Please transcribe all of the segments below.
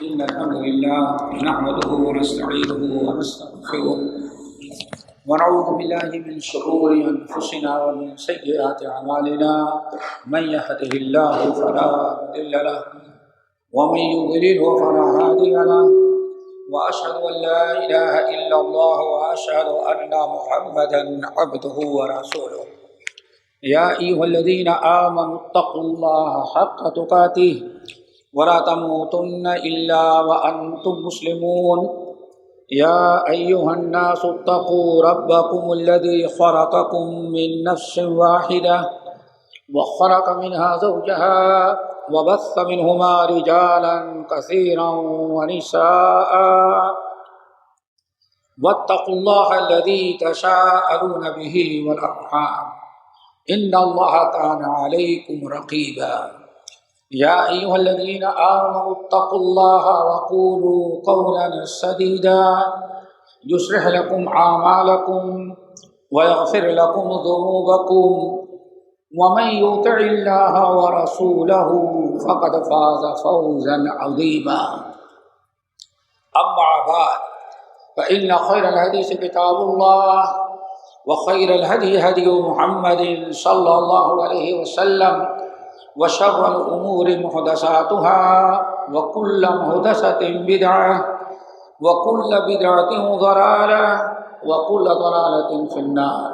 إن الحمد لله نحمده ونستعينه ونستغفره ونعوذ بالله من شرور أنفسنا ومن سيئات أعمالنا من يهده الله فلا مضل له ومن يضلل فلا هادي له وأشهد أن لا إله إلا الله وأشهد أن محمدا عبده ورسوله يا أيها الذين آمنوا اتقوا الله حق تقاته ولا تموتن إلا وأنتم مسلمون يا أيها الناس اتقوا ربكم الذي خلقكم من نفس واحدة وخلق منها زوجها وبث منهما رجالا كثيرا ونساء واتقوا الله الذي تساءلون به والأرحام إن الله كان عليكم رقيبا يا أيها الذين آمنوا اتقوا الله وقولوا قولا سديدا يصلح لكم أعمالكم ويغفر لكم ذنوبكم ومن يطع الله ورسوله فقد فاز فوزا عظيما أما بعد فإن خير الحديث كتاب الله وخير الهدي هدي محمد صلى الله عليه وسلم وشر الأمور محدثاتها وكل محدثة بدعة وكل بدعة ضلالة وكل ضلالة في النار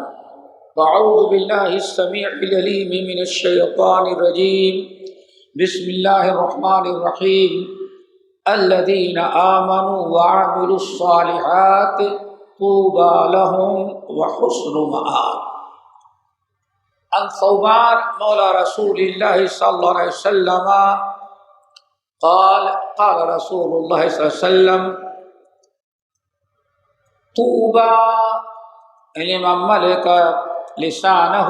فأعوذ بالله السميع العليم من الشيطان الرجيم بسم الله الرحمن الرحيم الذين آمنوا وعملوا الصالحات طوبى لهم وحسن مآب عن ثوبان مولى رسول الله صلى الله عليه وسلم قال قال رسول الله صلى الله عليه وسلم طوبى لمن ملك لسانه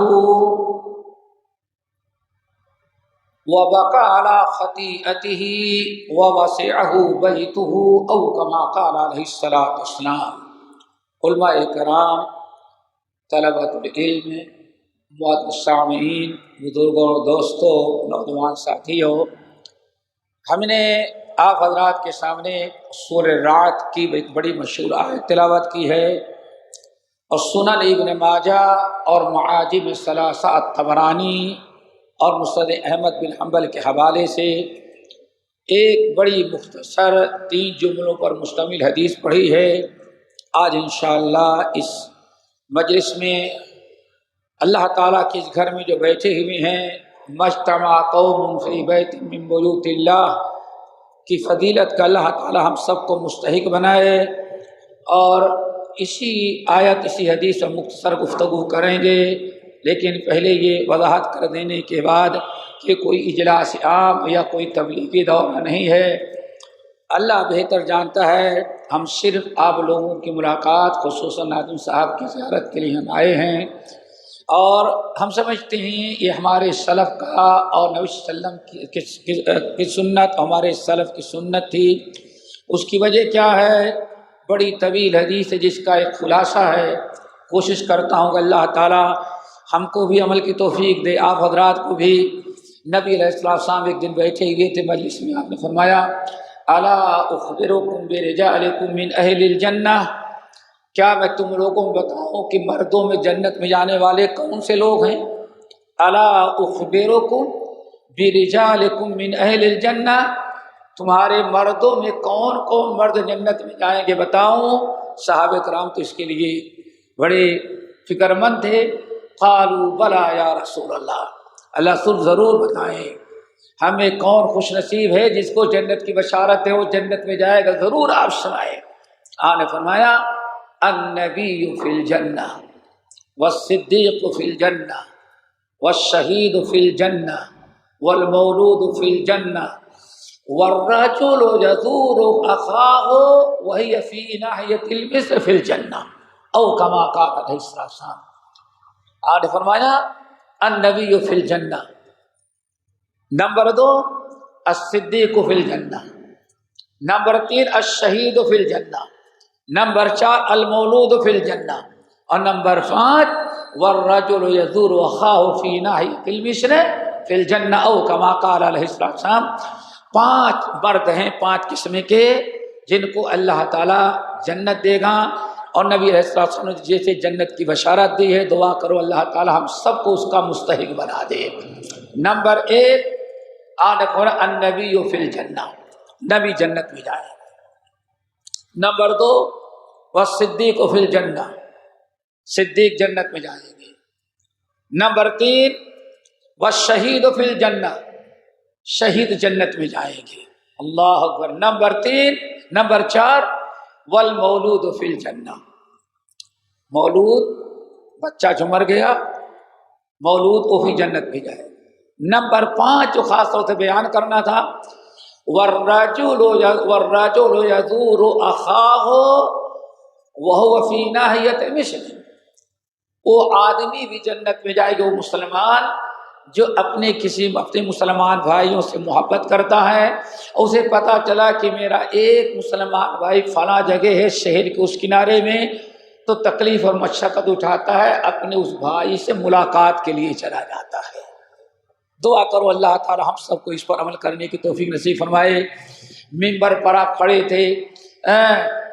وبقى على خطيئته ووسعه بيته او كما قال عليه الصلاة والسلام. علماء کرام، طلبۃ العلم، معزز سامعین، بزرگوں، دوستوں، نوجوان ساتھیوں، ہم نے آپ حضرات کے سامنے سورہ رعد کی ایک بڑی مشہور آیت تلاوت کی ہے، اور سنن ابن ماجہ اور معاجم ثلاثہ الطبرانی اور مسند احمد بن حنبل کے حوالے سے ایک بڑی مختصر 3 جملوں پر مشتمل حدیث پڑھی ہے. آج انشاءاللہ اس مجلس میں اللہ تعالیٰ کے اس گھر میں جو بیٹھے ہوئے ہیں، مجتمع قوم فی بیت من بیوت اللہ کی فضیلت کا اللہ تعالیٰ ہم سب کو مستحق بنائے، اور اسی آیت اسی حدیث سے مختصر گفتگو کریں گے. لیکن پہلے یہ وضاحت کر دینے کے بعد کہ کوئی اجلاس عام یا کوئی تبلیغی دورہ نہیں ہے. اللہ بہتر جانتا ہے، ہم صرف آپ لوگوں کی ملاقات، خصوصاً ناظم صاحب کی زیارت کے لیے ہم آئے ہیں، اور ہم سمجھتے ہیں یہ ہمارے سلف کا اور نبی صلی اللہ علیہ وسلم کی سنت، ہمارے سلف کی سنت تھی. اس کی وجہ کیا ہے؟ بڑی طویل حدیث ہے جس کا ایک خلاصہ ہے. کوشش کرتا ہوں کہ اللہ تعالیٰ ہم کو بھی عمل کی توفیق دے، آپ حضرات کو بھی. نبی علیہ السلام ایک دن بیٹھے ہوئے تھے مجلس میں، آپ نے فرمایا الا اخبرکم برجالکم من اہل الجنہ، کیا میں تم لوگوں کو بتاؤں کہ مردوں میں جنت میں جانے والے کون سے لوگ ہیں؟ الا اخبرکم برجالکم من اہل الجنہ، تمہارے مردوں میں کون کون مرد جنت میں جائیں گے بتاؤں؟ صحابہ کرام تو اس کے لیے بڑے فکر مند تھے. قالوا بلا یا رسول اللہ، اللہ رسول ضرور بتائیں ہمیں کون خوش نصیب ہے جس کو جنت کی بشارت ہے، وہ جنت میں جائے گا، ضرور آپ سنائیں. آپ نے فرمایا النبی فی الجنہ والصدیق فی الجنہ والشہید فی الجنہ والمولود فی الجنہ والرجل یزور اخاہ وہی فی ناحیۃ المصر فی الجنہ او کما قال علیہ السلام. آپ نے فرمایا النبی فی الجنہ، نمبر 2 الصدیق فی الجنہ، نمبر 3 الشہید فی الجنہ، نمبر 4 المولود فی الجنہ، اور نمبر 5 والرجل یزور اخاہ فی ناحیۃ المصر فی الجنہ او کما قال علیہ السلام. 5 مرد ہیں 5 قسم کے جن کو اللہ تعالیٰ جنت دے گا، اور نبی علیہ السلام نے جیسے جنت کی بشارت دی ہے، دعا کرو اللہ تعالیٰ ہم سب کو اس کا مستحق بنا دے۔ نمبر 1 النبی فی الجنہ، نبی جنت میں جائے گا۔ نمبر 2 والصدیق فی الجنہ، صدیق جنت میں جائیں گے۔ نمبر 3 والشہید فی الجنہ، شہید جنت میں جائیں گے۔ اللہ اکبر۔ نمبر 4 والمولود فی الجنہ، مولود بچہ جو مر گیا مولود کو فی جنت میں جائے۔ نمبر 5 جو خاص طور سے بیان کرنا تھا، والرجل یزور اخاہ وہو فی ناحیۃ مشرق، وہ آدمی بھی جنت میں جائے گا، وہ مسلمان جو اپنے مسلمان بھائیوں سے محبت کرتا ہے، اسے پتہ چلا کہ میرا ایک مسلمان بھائی فلاں جگہ ہے شہر کے اس کنارے میں، تو تکلیف اور مشقت اٹھاتا ہے، اپنے اس بھائی سے ملاقات کے لیے چلا جاتا ہے۔ دعا کرو اللہ تعالی ہم سب کو اس پر عمل کرنے کی توفیق نصیب فرمائے۔ منبر پر آپ کھڑے تھے،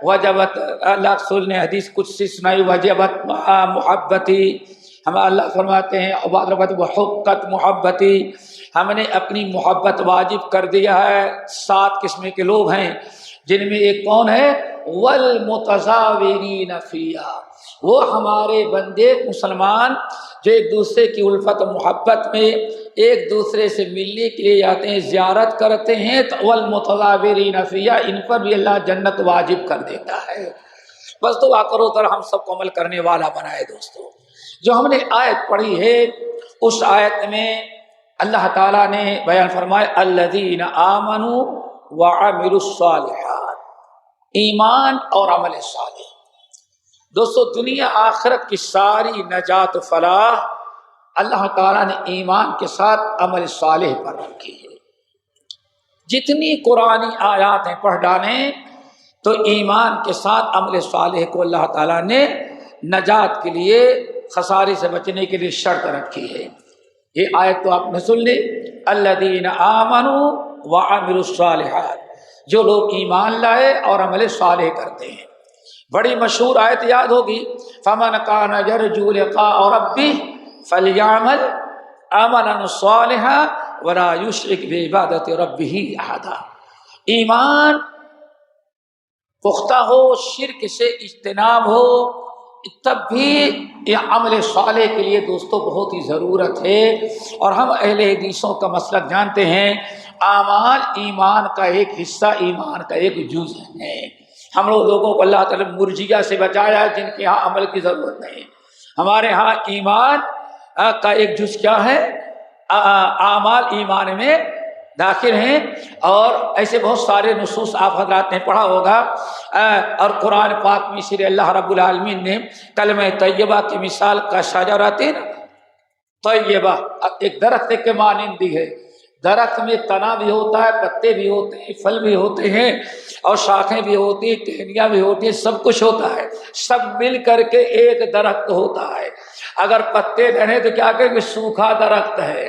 وجبت، اللہ رسول نے حدیث قدسی سنائی، وجبت محبتی، ہم اللہ فرماتے ہیں وحقت محبتی، ہم نے اپنی محبت واجب کر دیا ہے۔ 7 قسم کے لوگ ہیں، جن میں ایک کون ہے؟ والمتزاورین فیہا، وہ ہمارے بندے مسلمان جو ایک دوسرے کی الفت و محبت میں ایک دوسرے سے ملنے کے لیے آتے ہیں، زیارت کرتے ہیں، تو والمتزاورین فیہا، ان پر بھی اللہ جنت واجب کر دیتا ہے۔ بس دعا کرو ذرا ہم سب کو عمل کرنے والا بنائے۔ دوستو، جو ہم نے آیت پڑھی ہے، اس آیت میں اللہ تعالیٰ نے بیان فرمایا الذین آمنوا وعملوا الصالحات، ایمان اور عمل صالح۔ دوستو، دنیا آخرت کی ساری نجات و فلاح اللہ تعالیٰ نے ایمان کے ساتھ عمل صالح پر رکھی ہے۔ جتنی قرآنی آیات ہیں پڑھ ڈالیں تو ایمان کے ساتھ عمل صالح کو اللہ تعالیٰ نے نجات کے لیے، خسارے سے بچنے کے لیے شرط رکھی ہے۔ یہ آیت تو آپ نے سن لی، الذین آمنوا وعملوا الصالحات، جو لوگ ایمان لائے اور عمل صالح کرتے ہیں۔ بڑی مشہور آیت یاد ہوگی، فمن کان یرجو لقاء ربہ فلیعمل عملا صالحا ولا یشرک بعبادۃ ربہ احدا۔ ایمان پختہ ہو، شرک سے اجتناب ہو، تب بھی یہ عمل صالح کے لیے دوستوں بہت ہی ضرورت ہے۔ اور ہم اہل حدیثوں کا مسلک جانتے ہیں، اعمال ایمان کا ایک حصہ، ایمان کا ایک جز ہے۔ ہم لوگوں کو اللہ تعالیٰ مرجئہ سے بچایا، جن کے ہاں عمل کی ضرورت نہیں۔ ہمارے ہاں ایمان کا ایک جز کیا ہے؟ اعمال ایمان میں داخل ہیں۔ اور ایسے بہت سارے نصوص آپ حضرات نے پڑھا ہوگا، اور قرآن پاک میں اسے اللہ رب العالمین نے کلمہ طیبہ کی مثال کا شجرۃ طیبہ، ایک درخت کے مانند دی ہے۔ درخت میں تنا بھی ہوتا ہے، پتے بھی ہوتے ہیں، پھل بھی ہوتے ہیں، اور شاخیں بھی ہوتی ہیں، ٹہنیاں بھی ہوتی ہیں، سب کچھ ہوتا ہے، سب مل کر کے ایک درخت ہوتا ہے۔ اگر پتے رہے تو کیا کہیں گے؟ سوکھا درخت ہے،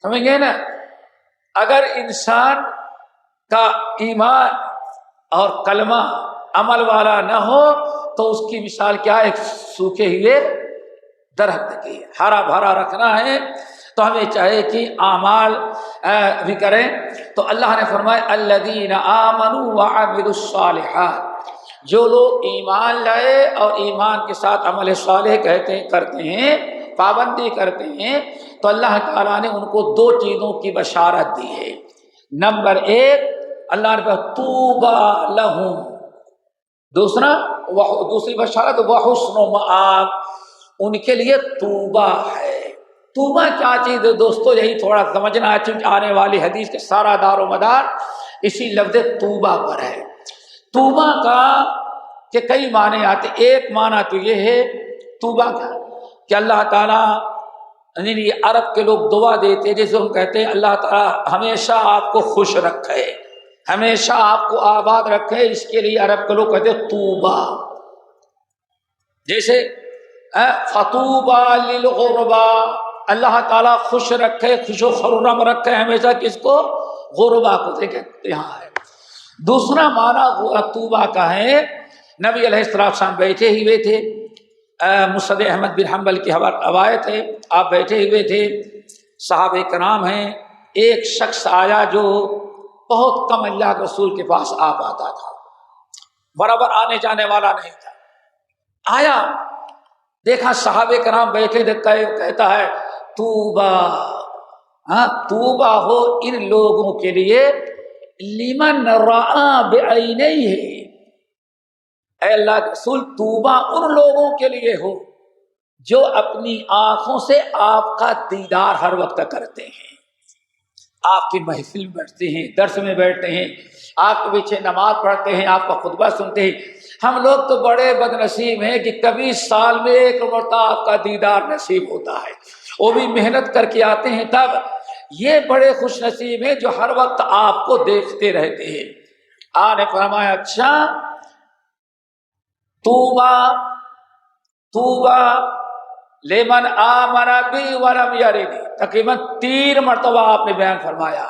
سمجھ گئے نا؟ اگر انسان کا ایمان اور کلمہ عمل والا نہ ہو تو اس کی مثال کیا ہے؟ ایک سوکھے ہوئے درخت کی۔ ہرا بھرا رکھنا ہے تو ہمیں چاہے کہ اعمال بھی کریں۔ تو اللہ نے فرمایا الذین آمنوا وعملوا الصالحات، جو لوگ ایمان لائے اور ایمان کے ساتھ عمل صالح کرتے ہیں، پابندی کرتے ہیں، تو اللہ تعالیٰ نے ان کو 2 چیزوں کی بشارت دی ہے۔ نمبر 1 اللہ نے کہا طوبی لہم، دوسری بشارت وحسن مآب، ان کے لیے طوبہ ہے۔ طوبہ کیا چیز ہے دوستو؟ یہی تھوڑا سمجھنا ہے، چونکہ آنے والی حدیث کے سارا دار و مدار اسی لفظ طوبہ پر ہے۔ طوبہ کا کہ کئی معنی آتے، ایک معنی تو یہ ہے طوبہ کا کہ اللہ تعالیٰ، یعنی عرب کے لوگ دعا دیتے ہیں، جیسے ہم کہتے ہیں اللہ تعالیٰ ہمیشہ آپ کو خوش رکھے، ہمیشہ آپ کو آباد رکھے، اس کے لیے عرب کے لوگ کہتے ہیں طوبہ۔ جیسے فطوبى للغرباء، اللہ تعالیٰ خوش رکھے، خوش و خرم رکھے ہمیشہ کس کو؟ غربا کو دیکھیں یہاں ہے۔ دوسرا معنی طوبا کا ہے، نبی علیہ السلام بیٹھے ہوئے تھے، مسند احمد بن حنبل کی روایت ہے، آپ بیٹھے ہوئے تھے، صحابہ کرام ہیں، ایک شخص آیا جو بہت کم اللہ کے رسول کے پاس آ پاتا تھا، برابر آنے جانے والا نہیں تھا، آیا دیکھا صحابہ کرام بیٹھے دیکھتا ہے، کہتا ہے طوبا، طوبا ہو ان لوگوں کے لیے لمن رآ بعینیہ، اے اللہ کے رسول طوبا ان لوگوں کے لیے ہو جو اپنی آنکھوں سے آپ کا دیدار ہر وقت کرتے ہیں، آپ کی محفل میں بیٹھتے ہیں، درس میں بیٹھتے ہیں، آپ کے پیچھے نماز پڑھتے ہیں، آپ کا خطبہ سنتے ہیں۔ ہم لوگ تو بڑے بد نصیب ہیں کہ کبھی سال میں ایک مرتبہ آپ کا دیدار نصیب ہوتا ہے، وہ بھی محنت کر کے آتے ہیں، تب یہ بڑے خوش نصیب ہیں جو ہر وقت آپ کو دیکھتے رہتے ہیں۔ آپ نے فرمایا اچھا طوبا طوبا لمن آمن بی ولم یرنی، تقریباً 3 مرتبہ آپ نے بیان فرمایا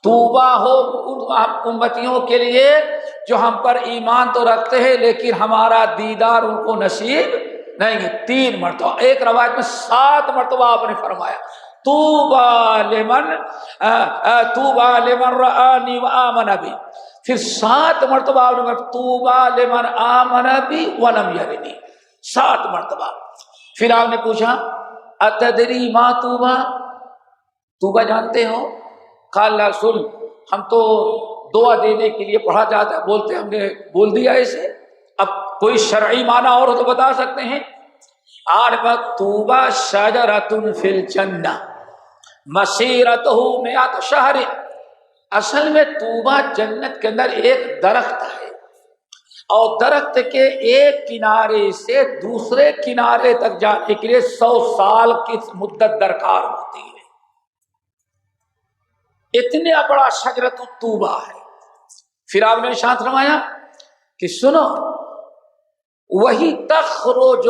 طوبا ہو ان امتیوں کے لیے جو ہم پر ایمان تو رکھتے ہیں لیکن ہمارا دیدار ان کو نصیب نہیں ہے، 3 مرتبہ، ایک روایت میں 7 مرتبہ آپ نے فرمایا طوبا لمن رآنی وآمن بی، پھر 7 مرتبہ آپ نے طوبا لمن آمن بی ولم یرنی، 7 مرتبہ۔ پھر آپ نے پوچھا اتدری ما طوبا، طوبا جانتے ہو؟ قال لا، سن ہم تو دعا دینے کے لیے پڑھا جاتا ہے، بولتے ہم نے بول دیا اسے، اب کوئی شرعی معنی اور ہو تو بتا سکتے ہیں۔ عارفت طوبا شجرۃ فی الجنہ مسیرتہ مئۃ شہر، اصل میں طوبا جنت کے اندر ایک درخت ہے، اور درخت کے ایک کنارے سے دوسرے کنارے تک جانے کے لیے 100 سال کی مدت درکار ہوتی ہے، اتنا بڑا شجرۃ الطوبا ہے۔ پھر آپ نے شانت فرمایا کہ سنو وہی تخرج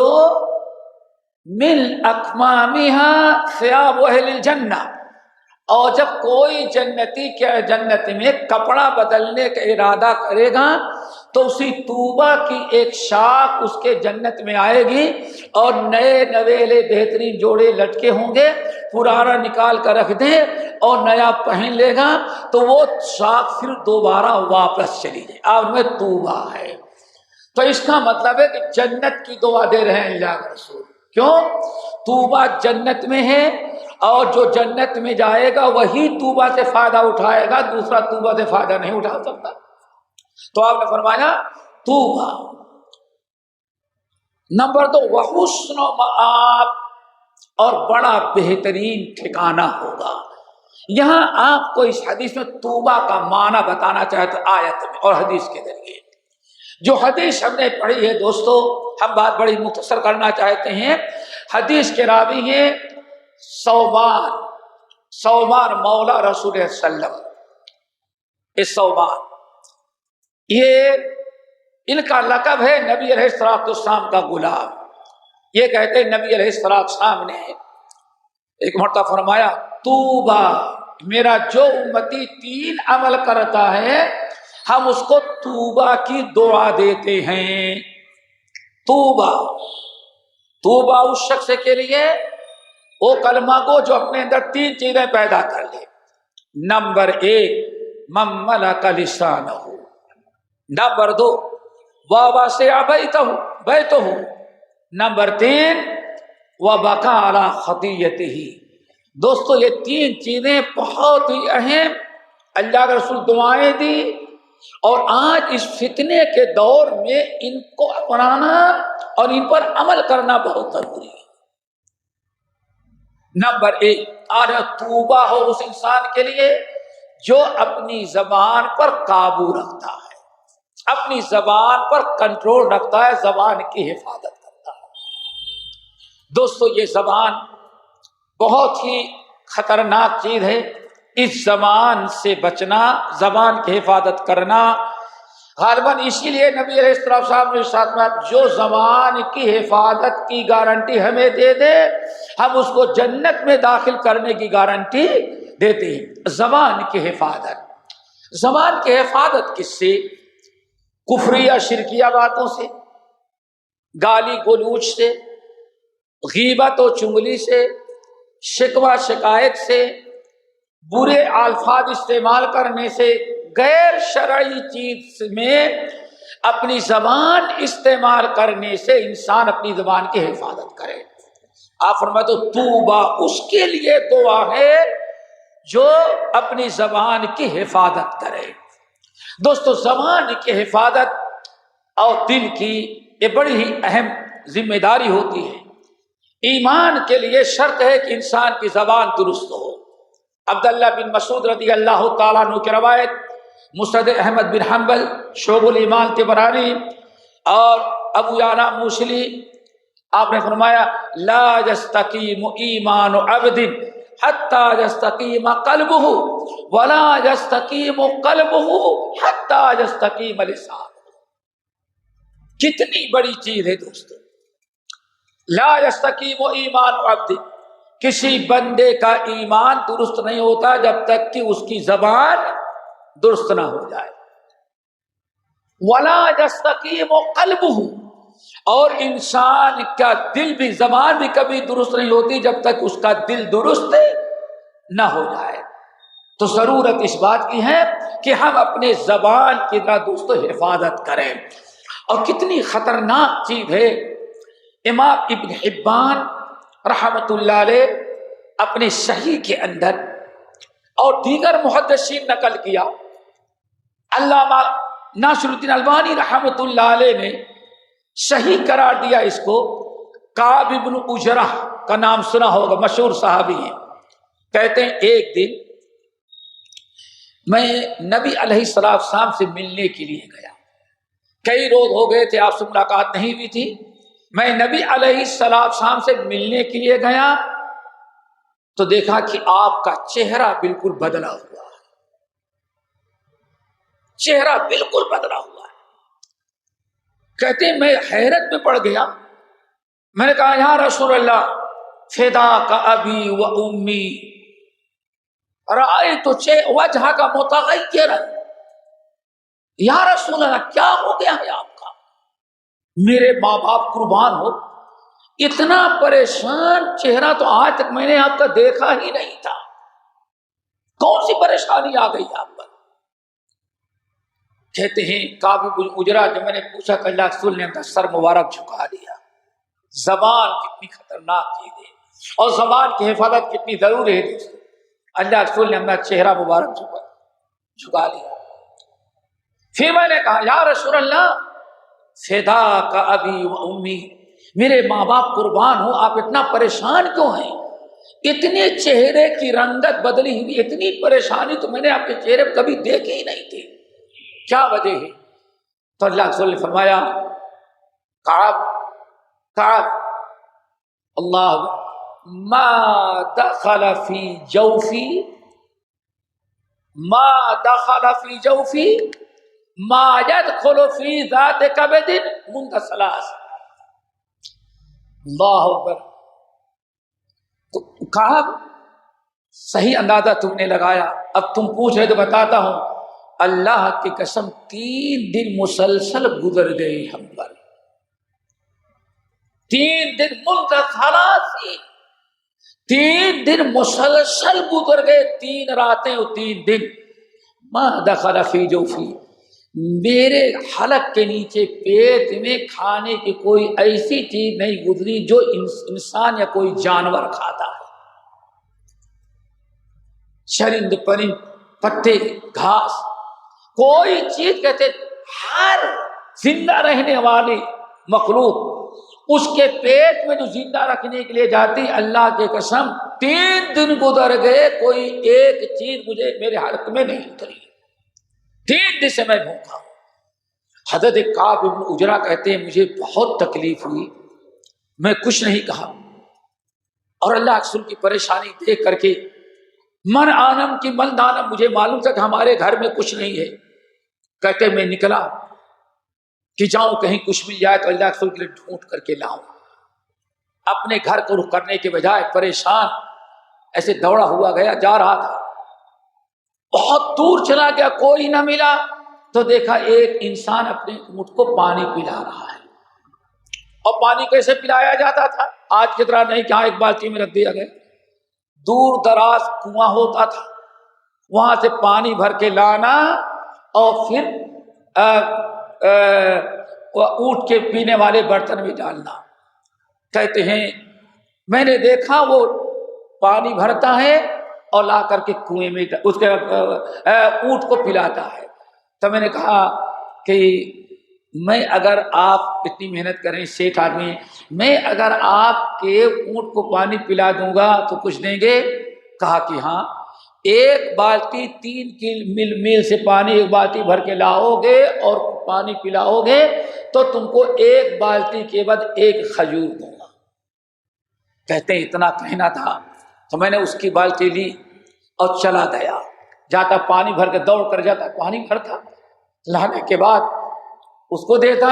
من اکمامها ثیاب اہل الجنہ، اور جب کوئی جنتی کے جنت میں کپڑا بدلنے کا ارادہ کرے گا تو اسی طوبا کی ایک شاخ اس کے جنت میں آئے گی، اور نئے نویلے بہترین جوڑے لٹکے ہوں گے، پرانا نکال کر رکھ دے اور نیا پہن لے گا تو وہ شاخ پھر دوبارہ واپس چلی جائے، آپ میں طوبا ہے۔ تو اس کا مطلب ہے کہ جنت کی دعا دے رہے ہیں اللہ کے رسول، کیوں؟ طوبا جنت میں ہے، اور جو جنت میں جائے گا وہی طوبا سے فائدہ اٹھائے گا، دوسرا طوبا سے فائدہ نہیں اٹھا سکتا۔ تو آپ نے فرمایا طوبا۔ نمبر 2 وحسن مآب، اور بڑا بہترین ٹھکانہ ہوگا۔ یہاں آپ کو اس حدیث میں طوبا کا معنی بتانا چاہے تو آیت میں اور حدیث کے ذریعے، جو حدیث ہم نے پڑھی ہے دوستو، ہم بات بڑی مختصر کرنا چاہتے ہیں۔ حدیث کے راوی ہیں صوبان مولا رسول اللہ صلی اللہ علیہ وسلم، اس صوبان یہ ان کا لقب ہے نبی علیہ السلام کا غلام۔ یہ کہتے ہیں نبی علیہ السلام نے ایک مرتبہ فرمایا طوبا، میرا جو امتی 3 عمل کرتا ہے ہم اس کو طوبا کی دعا دیتے ہیں۔ طوبا، طوبا اس شخص کے لیے وہ کلمہ کو جو اپنے اندر 3 چیزیں پیدا کر لے۔ نمبر 1 من ملک لسانہ، نمبر 2 ووسع بیتہ، نمبر 3 وبکا علی خطیئتہ۔ دوستو یہ 3 چیزیں بہت ہی اہم اللہ کے رسول دعائیں دی، اور آج اس فتنے کے دور میں ان کو اپنانا اور ان پر عمل کرنا بہت ضروری ہے۔ نمبر 1 طوبا ہو اس انسان کے لیے جو اپنی زبان پر قابو رکھتا ہے، اپنی زبان پر کنٹرول رکھتا ہے، زبان کی حفاظت کرتا ہے۔ دوستو یہ زبان بہت ہی خطرناک چیز ہے، اس زبان سے بچنا، زبان کی حفاظت کرنا، غالباً اسی لیے نبی علیہ السلام نے ساتھ میں جو زبان کی حفاظت کی گارنٹی ہمیں دے دے ہم اس کو جنت میں داخل کرنے کی گارنٹی دیتے ہیں۔ زبان کی حفاظت، زبان کی حفاظت کس سے؟ کفریہ شرکیہ باتوں سے، گالی گلوچ سے، غیبت و چغلی سے، شکوہ شکایت سے، برے الفاظ استعمال کرنے سے، غیر شرعی چیز میں اپنی زبان استعمال کرنے سے انسان اپنی زبان کی حفاظت کرے۔ آپ فرماتے ہو توبہ اس کے لیے دعا ہے جو اپنی زبان کی حفاظت کرے۔ دوستو زبان کی حفاظت اور دل کی یہ بڑی ہی اہم ذمہ داری ہوتی ہے۔ ایمان کے لیے شرط ہے کہ انسان کی زبان درست ہو۔ عبداللہ بن مسعود رضی اللہ تعالیٰ عنہ کی روایت، مسند احمد بن حنبل، شعب الایمان طبرانی اور ابو یعلا موصلی، آپ نے فرمایا لا یستقیم ایمان عبد حتی یستقیم قلبہ ولا یستقیم قلبہ حتی یستقیم لسانہ۔ کتنی بڑی چیز ہے دوستو، لا یستقیم ایمان عبد، کسی بندے کا ایمان درست نہیں ہوتا جب تک کہ اس کی زبان درست نہ ہو جائے۔ ولا یستقیم قلبہ، اور انسان کا دل بھی، زبان بھی کبھی درست نہیں ہوتی جب تک اس کا دل درست نہ ہو جائے۔ تو ضرورت اس بات کی ہے کہ ہم اپنے زبان کی دوستو حفاظت کریں۔ اور کتنی خطرناک چیز ہے، امام ابن حبان رحمۃ اللہ علیہ اپنے صحیح کے اندر اور دیگر محدثین نقل کیا، علامہ ناصر الدین البانی رحمۃ اللہ علیہ نے صحیح قرار دیا اس کو۔ کعب بن اجرہ کا نام سنا ہوگا، مشہور صحابی ہیں، کہتے ہیں ایک دن میں نبی علیہ السلام سے ملنے کے لیے گیا، کئی روز ہو گئے تھے آپ سے ملاقات نہیں ہوئی تھی، میں نبی علیہ السلام سے ملنے کے لیے گیا تو دیکھا کہ آپ کا چہرہ بالکل بدلا ہوا ہے، چہرہ بالکل بدلا ہوا ہے۔ کہتے ہیں میں حیرت میں پڑ گیا، میں نے کہا یا رسول اللہ فداک ابی و امی رأیت وجہ کا متغیرا، یا رسول اللہ کیا ہو گیا ہے آپ کا؟ میرے ماں باپ قربان ہو، اتنا پریشان چہرہ تو آج تک میں نے آپ کا دیکھا ہی نہیں تھا، کون سی پریشانی آ گئی آپ پر؟ کہتے ہیں کعب بن اجرہ، جب میں نے پوچھا کہ اللہ رسول نے اپنا سر مبارک جھکا دیا۔ زبان کتنی خطرناک چیز ہے اور زبان کی حفاظت کتنی ضروری ہے دوستو۔ اللہ رسول نے اپنا چہرہ مبارک جھکا لیا۔ پھر میں نے کہا یا رسول اللہ فداک ابی و امی، میرے ماں باپ قربان ہو، آپ اتنا پریشان کیوں ہیں؟ اتنے چہرے کی رنگت بدلی ہوئی، اتنی پریشانی تو میں نے آپ کے چہرے پہ کبھی دیکھی ہی نہیں تھی، کیا وجہ ہے؟ تو اللہ رسول نے فرمایا کعب اللہ ما دخل فی جوفی ما يدخل فی ذات کبد منذ ثلاث۔ اللہ اکبر۔ تو کہا صحیح اندازہ تم نے لگایا، اب تم پوچھ رہے تو بتاتا ہوں، اللہ کی قسم 3 دن مسلسل گزر گئے ہم پر، 3 دن منذ ثلاث، 3 دن مسلسل گزر گئے، 3 راتیں اور 3 دن۔ ما دخل فی جوفی، میرے حلق کے نیچے پیٹ میں کھانے کی کوئی ایسی چیز نہیں گزری جو انسان یا کوئی جانور کھاتا ہے، چرند پرند، پتے گھاس، کوئی چیز، کہتے ہر زندہ رہنے والی مخلوق اس کے پیٹ میں جو زندہ رکھنے کے لیے جاتی، اللہ کی قسم 3 دن گزر گئے، کوئی ایک چیز مجھے میرے حلق میں نہیں اتری، 3 دن سے میں بھوکا ہوں۔ حضرت کعب بن اجرہ کہتے ہیں مجھے بہت تکلیف ہوئی، میں کچھ نہیں کہا، اور اللہ رسول کی پریشانی دیکھ کر کے من آنم کی من دانم، مجھے معلوم تھا کہ ہمارے گھر میں کچھ نہیں ہے۔ کہتے میں نکلا کہ جاؤں کہیں کچھ مل جائے تو اللہ رسول کے لیے ڈھونڈ کر کے لاؤں۔ اپنے گھر کو رخ کرنے کے بجائے پریشان ایسے دوڑا ہوا گیا، جا رہا تھا بہت دور چلا گیا، کوئی نہ ملا، تو دیکھا ایک انسان اپنے اونٹ کو پانی پلا رہا ہے۔ اور پانی کیسے پلایا جاتا تھا؟ آج کی طرح نہیں کہ ہاں ایک بالٹی میں رکھ دیا گیا، دور دراز کنواں ہوتا تھا، وہاں سے پانی بھر کے لانا اور پھر اونٹ کے پینے والے برتن میں ڈالنا۔ کہتے ہیں میں نے دیکھا وہ پانی بھرتا ہے اور لا کر کے کنویں میں اس کے اونٹ کو پلاتا ہے۔ تو میں نے کہا کہ میں اگر آپ اتنی محنت کریں، سیٹھ آدمی، میں اگر آپ کے اونٹ کو پانی پلا دوں گا تو کچھ دیں گے؟ کہا کہ ہاں، 1 بالٹی 3 میل سے پانی 1 بالٹی بھر کے لاؤ گے اور پانی پلاؤ گے تو تم کو 1 بالٹی کے بعد 1 کھجور دوں گا۔ کہتے ہیں اتنا کہنا تھا تو میں نے اس کی بالٹی لی اور چلا گیا، جاتا پانی بھر کے دوڑ کر جاتا، پانی بھرتا، لانے کے بعد اس کو دیتا،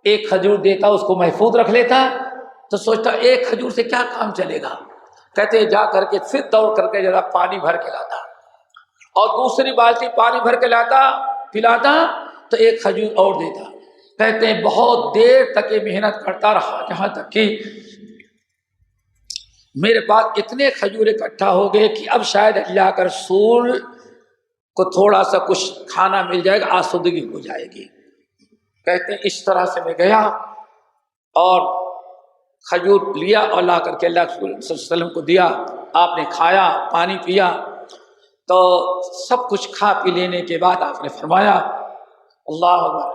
1 کھجور دیتا، اس کو محفوظ رکھ لیتا، تو سوچتا 1 کھجور سے کیا کام چلے گا۔ کہتے جا کر کے پھر دوڑ کر کے جا پانی بھر کے لاتا اور دوسری بالٹی پانی بھر کے لاتا، پلاتا تو 1 کھجور اور دیتا۔ کہتے ہیں بہت دیر تک یہ محنت کرتا رہا، جہاں تک کہ میرے پاس اتنے کھجور اکٹھا ہو گئے کہ اب شاید اللہ کا رسول کو تھوڑا سا کچھ کھانا مل جائے گا، آسودگی ہو جائے گی۔ کہتے ہیں اس طرح سے میں گیا اور کھجور لیا اور لا کر کے اللہ کے رسول صلی اللہ علیہ وسلم کو دیا۔ آپ نے کھایا، پانی پیا، تو سب کچھ کھا پی لینے کے بعد آپ نے فرمایا اللہ اکبر،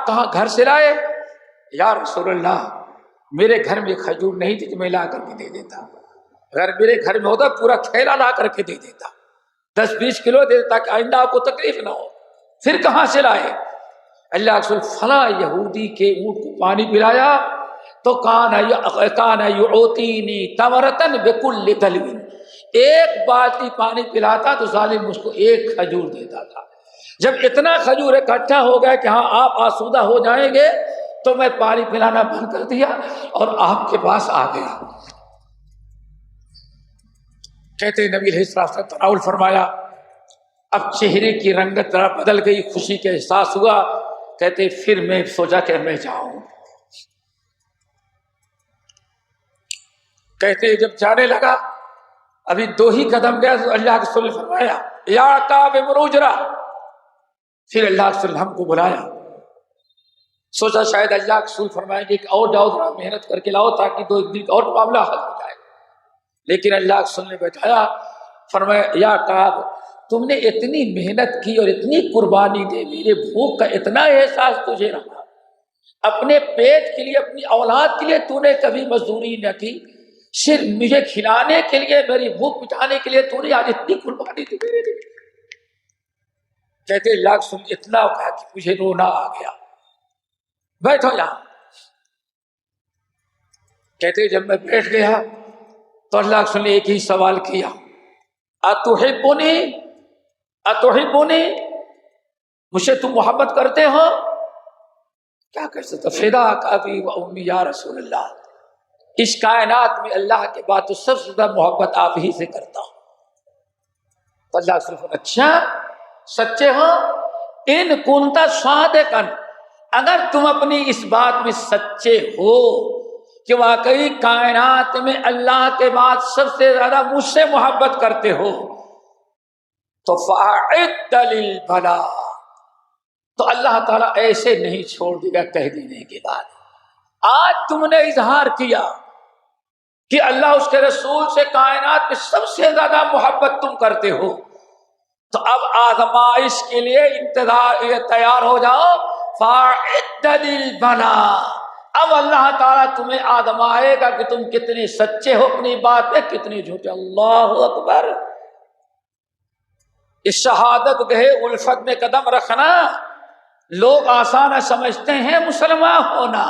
کہاں گھر سے لائے؟ یا رسول اللہ میرے گھر میں کھجور نہیں تھی کہ میں لا کر کے دے دیتا، اگر میرے گھر میں ہوتا پورا تھیلا لا کر کے دے دیتا، 10-20 کلو دے دیتا کہ آئندہ آپ کو تکلیف نہ ہو۔ پھر کہاں سے لائے؟ اللہ کے رسول فلاں یہودی کے اونٹ کو پانی پلایا تو کان یعطینی تمرتن بکل دلو، 1 بالٹی پانی پلاتا تو ظالم مجھ کو 1 کھجور دیتا تھا۔ جب اتنا کھجور اکٹھا ہو گیا کہ ہاں آپ آسودہ ہو جائیں گے تو میں پانی پلانا بند کر دیا اور آپ کے پاس آ گیا۔ کہتے نبی علیہ السلام تناول فرمایا، اب چہرے کی رنگت ذرا بدل گئی، خوشی کا احساس ہوا۔ کہتے پھر میں سوچا کہ میں جاؤں۔ کہتے جب جانے لگا ابھی 2 ہی قدم گیا تو اللہ کے رسول نے فرمایا یا کعب بن عجرہ، پھر اللہ کے رسول ہم کو بلایا۔ سوچا شاید اللہ کے رسول فرمائیں گے کہ اور جاؤ ذرا محنت کر کے لاؤ تاکہ 2 دن اور معاملہ حل ہو جائے، لیکن اللہ کے رسول نے بتایا، فرمایا یا کعب تم نے اتنی محنت کی اور اتنی قربانی دی، میرے بھوک کا اتنا احساس تجھے رہا، اپنے پیٹ کے لیے اپنی اولاد کے لیے تو نے کبھی مزدوری نہ کی، صرف مجھے کھلانے کے لیے میری بھوک مٹانے کے لیے تو نے آج اتنی قربانی دی میرے لیے۔ کہتے اللہ سن اتنا کہا کہ مجھے رونا آ گیا، بیٹھو یہاں۔ کہتے جب میں بیٹھ گیا تو اللہ سن نے ایک ہی سوال کیا، اتحبنی اتحبنی، مجھ سے تم محبت کرتے ہو؟ کیا کر سکتا، فداک ابی و امی یا رسول اللہ، اس کائنات میں اللہ کے بعد تو سب سے زیادہ محبت آپ ہی سے کرتا ہوں۔ تو اللہ صرف اچھا سچے ہو، ان کنت صادقا، اگر تم اپنی اس بات میں سچے ہو کہ واقعی کائنات میں اللہ کے بعد سب سے زیادہ مجھ سے محبت کرتے ہو تو فاعد للبلاء، تو اللہ تعالیٰ ایسے نہیں چھوڑ دے گا کہہ دینے کے بعد۔ آج تم نے اظہار کیا کہ اللہ اس کے رسول سے کائنات میں سب سے زیادہ محبت تم کرتے ہو، تو اب آزمائش کے لیے انتظار تیار ہو جاؤ، فاعد للبلاء، اب اللہ تعالیٰ تمہیں آزمائے گا کہ تم کتنے سچے ہو اپنی بات میں، کتنے جھوٹے۔ اللہ اکبر، اس شہادت گہے الفت میں قدم رکھنا لوگ آسان سمجھتے ہیں مسلمان ہونا،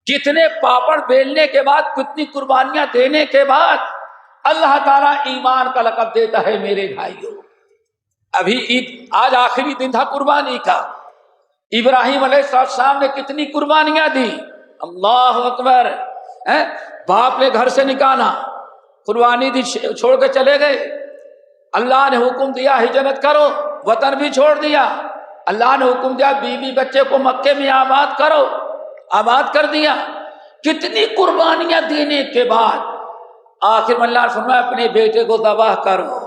کتنے پاپڑ بیلنے کے بعد، کتنی قربانیاں دینے کے بعد اللہ تعالیٰ ایمان کا لقب دیتا ہے۔ میرے بھائیوں، ابھی عید، آج آخری دن تھا قربانی کا، ابراہیم علیہ السلام نے کتنی قربانیاں دی، اللہ اکبر، باپ نے گھر سے نکالا، قربانی دی، چھوڑ کے چلے گئے، اللہ نے حکم دیا ہجرت کرو، وطن بھی چھوڑ دیا، اللہ نے حکم دیا بیوی بچے کو مکے میں آباد کرو، آباد کر دیا، کتنی قربانیاں دینے کے بعد آخر میں اللہ نے فرمایا اپنے بیٹے کو ذبح کرو۔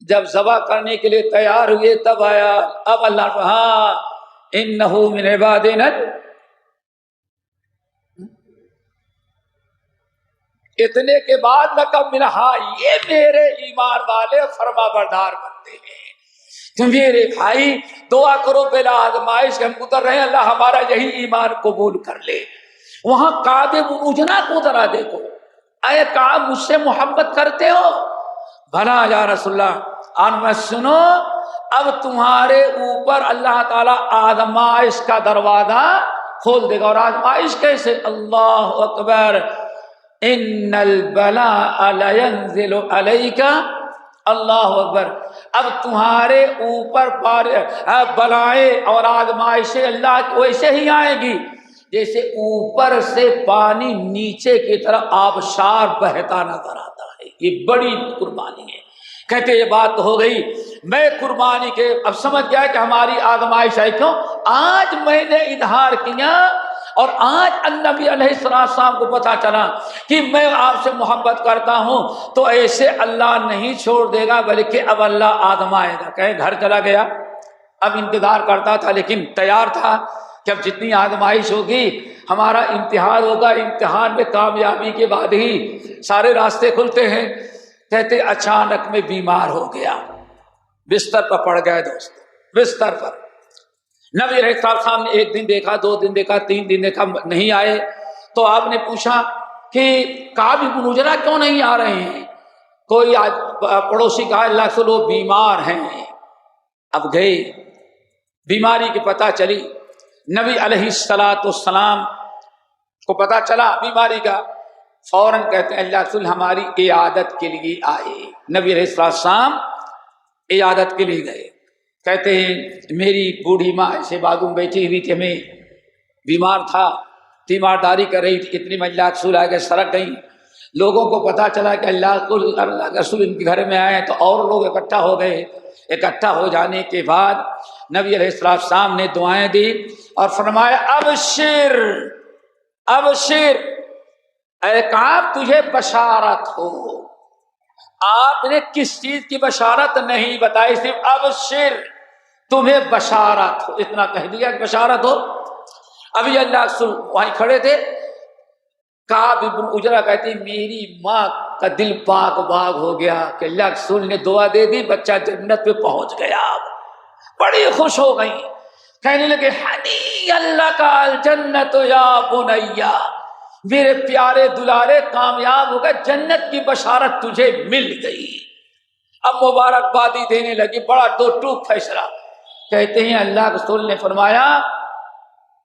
جب ذبح کرنے کے لیے تیار ہوئے تب آیا، اب اللہ نے ہاں انہ من عبادنا، اتنے کے بعد نہ ہاں یہ میرے ایمان والے فرما بردار بنتے ہیں۔ تو میرے بھائی دعا کرو بلا آزمائش ہم گزر رہے ہیں، اللہ ہمارا یہی ایمان قبول کر لے۔ وہاں کعب بن عجرہ کو ذرا دیکھو، اے کعب مجھ سے محبت کرتے ہو؟ بھلا یا رسول اللہ، میں سنو اب تمہارے اوپر اللہ تعالیٰ آزمائش کا دروازہ کھول دے گا۔ اور آزمائش کیسے؟ اللہ اکبر، ان البلاء لینزل علیک، اللہ اکبر، اب تمہارے اوپر بلائیں اور آزمائشیں اللہ کی ویسے ہی آئیں گی جیسے اوپر سے پانی نیچے کی طرف آبشار بہتا نظر آتا ہے۔ یہ بڑی قربانی ہے۔ کہتے یہ بات تو ہو گئی، میں قربانی کے اب سمجھ گیا کہ ہماری آزمائش ہے کیوں۔ آج میں نے اظہار کیا اور آج النبی علیہ السلام کو پتا چلا کہ میں آپ سے محبت کرتا ہوں، تو ایسے اللہ نہیں چھوڑ دے گا بلکہ اب اللہ آزمائے گا۔ کہیں گھر چلا گیا، اب انتظار کرتا تھا لیکن تیار تھا کہ اب جتنی آزمائش ہوگی ہمارا امتحان ہوگا، امتحان میں کامیابی کے بعد ہی سارے راستے کھلتے ہیں۔ کہتے اچانک میں بیمار ہو گیا، بستر پر پڑ گئے دوست، بستر پر۔ نبی علیہ السلام نے ایک دن دیکھا، 2 دن دیکھا، 3 دن دیکھا، نہیں آئے، تو آپ نے پوچھا کہ کعب بن عجرہ کیوں نہیں آ رہے ہیں؟ کوئی پڑوسی کہا اللہ سے وہ بیمار ہیں۔ اب گئے، بیماری کی پتہ چلی، نبی علیہ السلام کو پتہ چلا بیماری کا، فوراً کہتے ہیں اللہ رسول ہماری عیادت کے لیے آئے۔ نبی علیہ السلام عیادت کے لیے گئے۔ کہتے ہیں میری بوڑھی ماں ایسے بازو میں بیٹھی ہوئی تھی، ہمیں بیمار تھا، تیمارداری کر رہی تھی، اتنی میں اللہ رسول آ کے سرک گئی۔ لوگوں کو پتہ چلا کہ اللہ کے رسول ان کے گھر میں آئے تو اور لوگ اکٹھا ہو گئے۔ اکٹھا ہو جانے کے بعد نبی علیہ السلام نے دعائیں دی اور فرمایا ابشر ابشر، اے کعب تجھے بشارت ہو۔ آپ نے کس چیز کی بشارت نہیں بتائی، صرف ابشر، تمہیں بشارت ہو، اتنا کہہ دیا کہ بشارت ہو۔ ابھی اللہ رسول وہیں کھڑے تھے، کعب بن عجرہ کہتے ہیں میری ماں کا دل پاک باغ ہو گیا کہ اللہ رسول نے دعا دے دی، بچہ جنت پہ پہنچ گیا۔ بڑی خوش ہو گئی، کہنے لگے ہنی اللہ کا الجنت یا بنیا، میرے پیارے دلارے کامیاب ہو گئے، جنت کی بشارت تجھے مل گئی۔ اب مبارکبادی دینے لگی، بڑا دو ٹوک فیصلہ۔ کہتے ہیں اللہ رسول نے فرمایا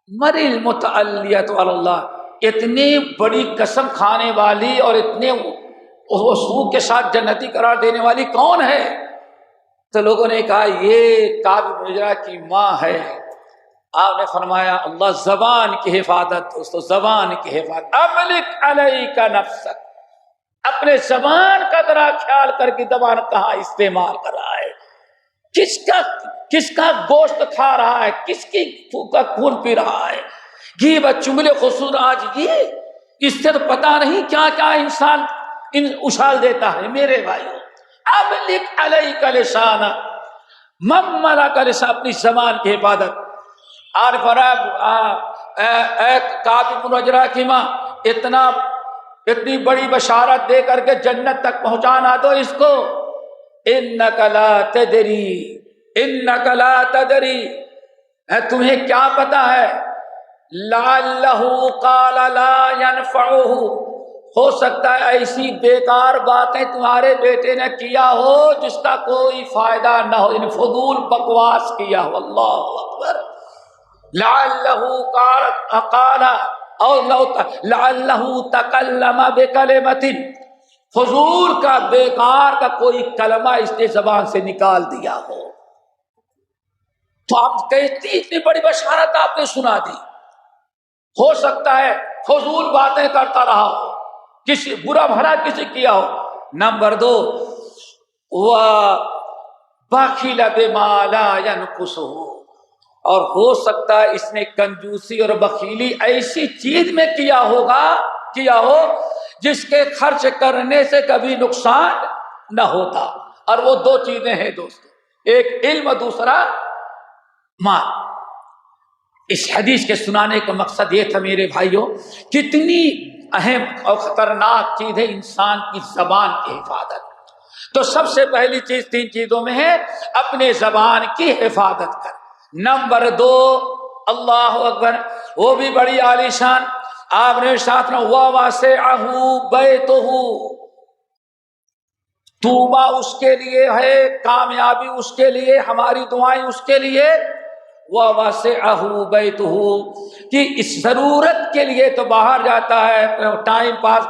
مری المتعلیۃ علی اللہ، اتنی بڑی قسم کھانے والی اور اتنے وثوق کے ساتھ جنتی قرار دینے والی کون ہے؟ تو لوگوں نے کہا یہ کعب بن عجرہ کی ماں ہے۔ آپ نے فرمایا اللہ زبان کی حفاظت، دوستو زبان کی حفاظت، املک علیک نفسک، اپنے زبان کا ذرا خیال کر کے زبان کہاں استعمال کر رہا ہے، کس کا گوشت کھا رہا ہے، کس کی کا خون پی رہا ہے، غیبت چغلی خصوص آج یہ اس سے تو پتہ نہیں کیا کیا انسان اچھال دیتا ہے۔ میرے بھائیو املک علیک لسانک، مملا کا لسان، اپنی زبان کی حفاظت۔ اور کعب بن عجرہ کی ماں اتنی بڑی بشارت دے کر کے جنت تک پہنچانا دو اس کو۔ انک لا تدری، انک لا تدری، تمہیں کیا پتا ہے، لعلہ قال لا ينفعہ، ہو سکتا ہے ایسی بیکار باتیں تمہارے بیٹے نے کیا ہو جس کا کوئی فائدہ نہ ہو، ان فضول بکواس کیا ہو۔ اللہ اکبر، لعلہ قال اور لعلہ تکلم بکلمۃ، فضول کا بیکار کا کوئی کلمہ اس نے زبان سے نکال دیا ہو۔ تو آپ کہتی اتنی بڑی بشارت آپ نے سنا دی، ہو سکتا ہے فضول باتیں کرتا رہا ہو، کسی برا بھلا کسی کیا ہو۔ نمبر 2، وَبَخِلَ بِمَا لَا يَنْقُصُهُ، اور ہو سکتا ہے اس نے کنجوسی اور بخیلی ایسی چیز میں کیا ہو جس کے خرچ کرنے سے کبھی نقصان نہ ہوتا. اور وہ دو چیزیں ہیں دوستو، ایک علم، دوسرا مال. اس حدیث کے سنانے کا مقصد یہ تھا میرے بھائیوں، کتنی اہم اور خطرناک چیز ہے انسان کی زبان کی حفاظت. تو سب سے پہلی چیز 3 چیزوں میں ہے اپنے زبان کی حفاظت کر. نمبر 2 اللہ اکبر، وہ بھی بڑی عالی شان. آپ نے ساتھ میں وَوَسِعَهُ بَيْتُهُ، توبہ اس کے لیے ہے، کامیابی اس کے لیے، ہماری دعائیں اس کے لیے. وَوَسِعَهُ بَيْتُهُ، کہ اس ضرورت کے لیے تو باہر جاتا ہے، ٹائم پاس،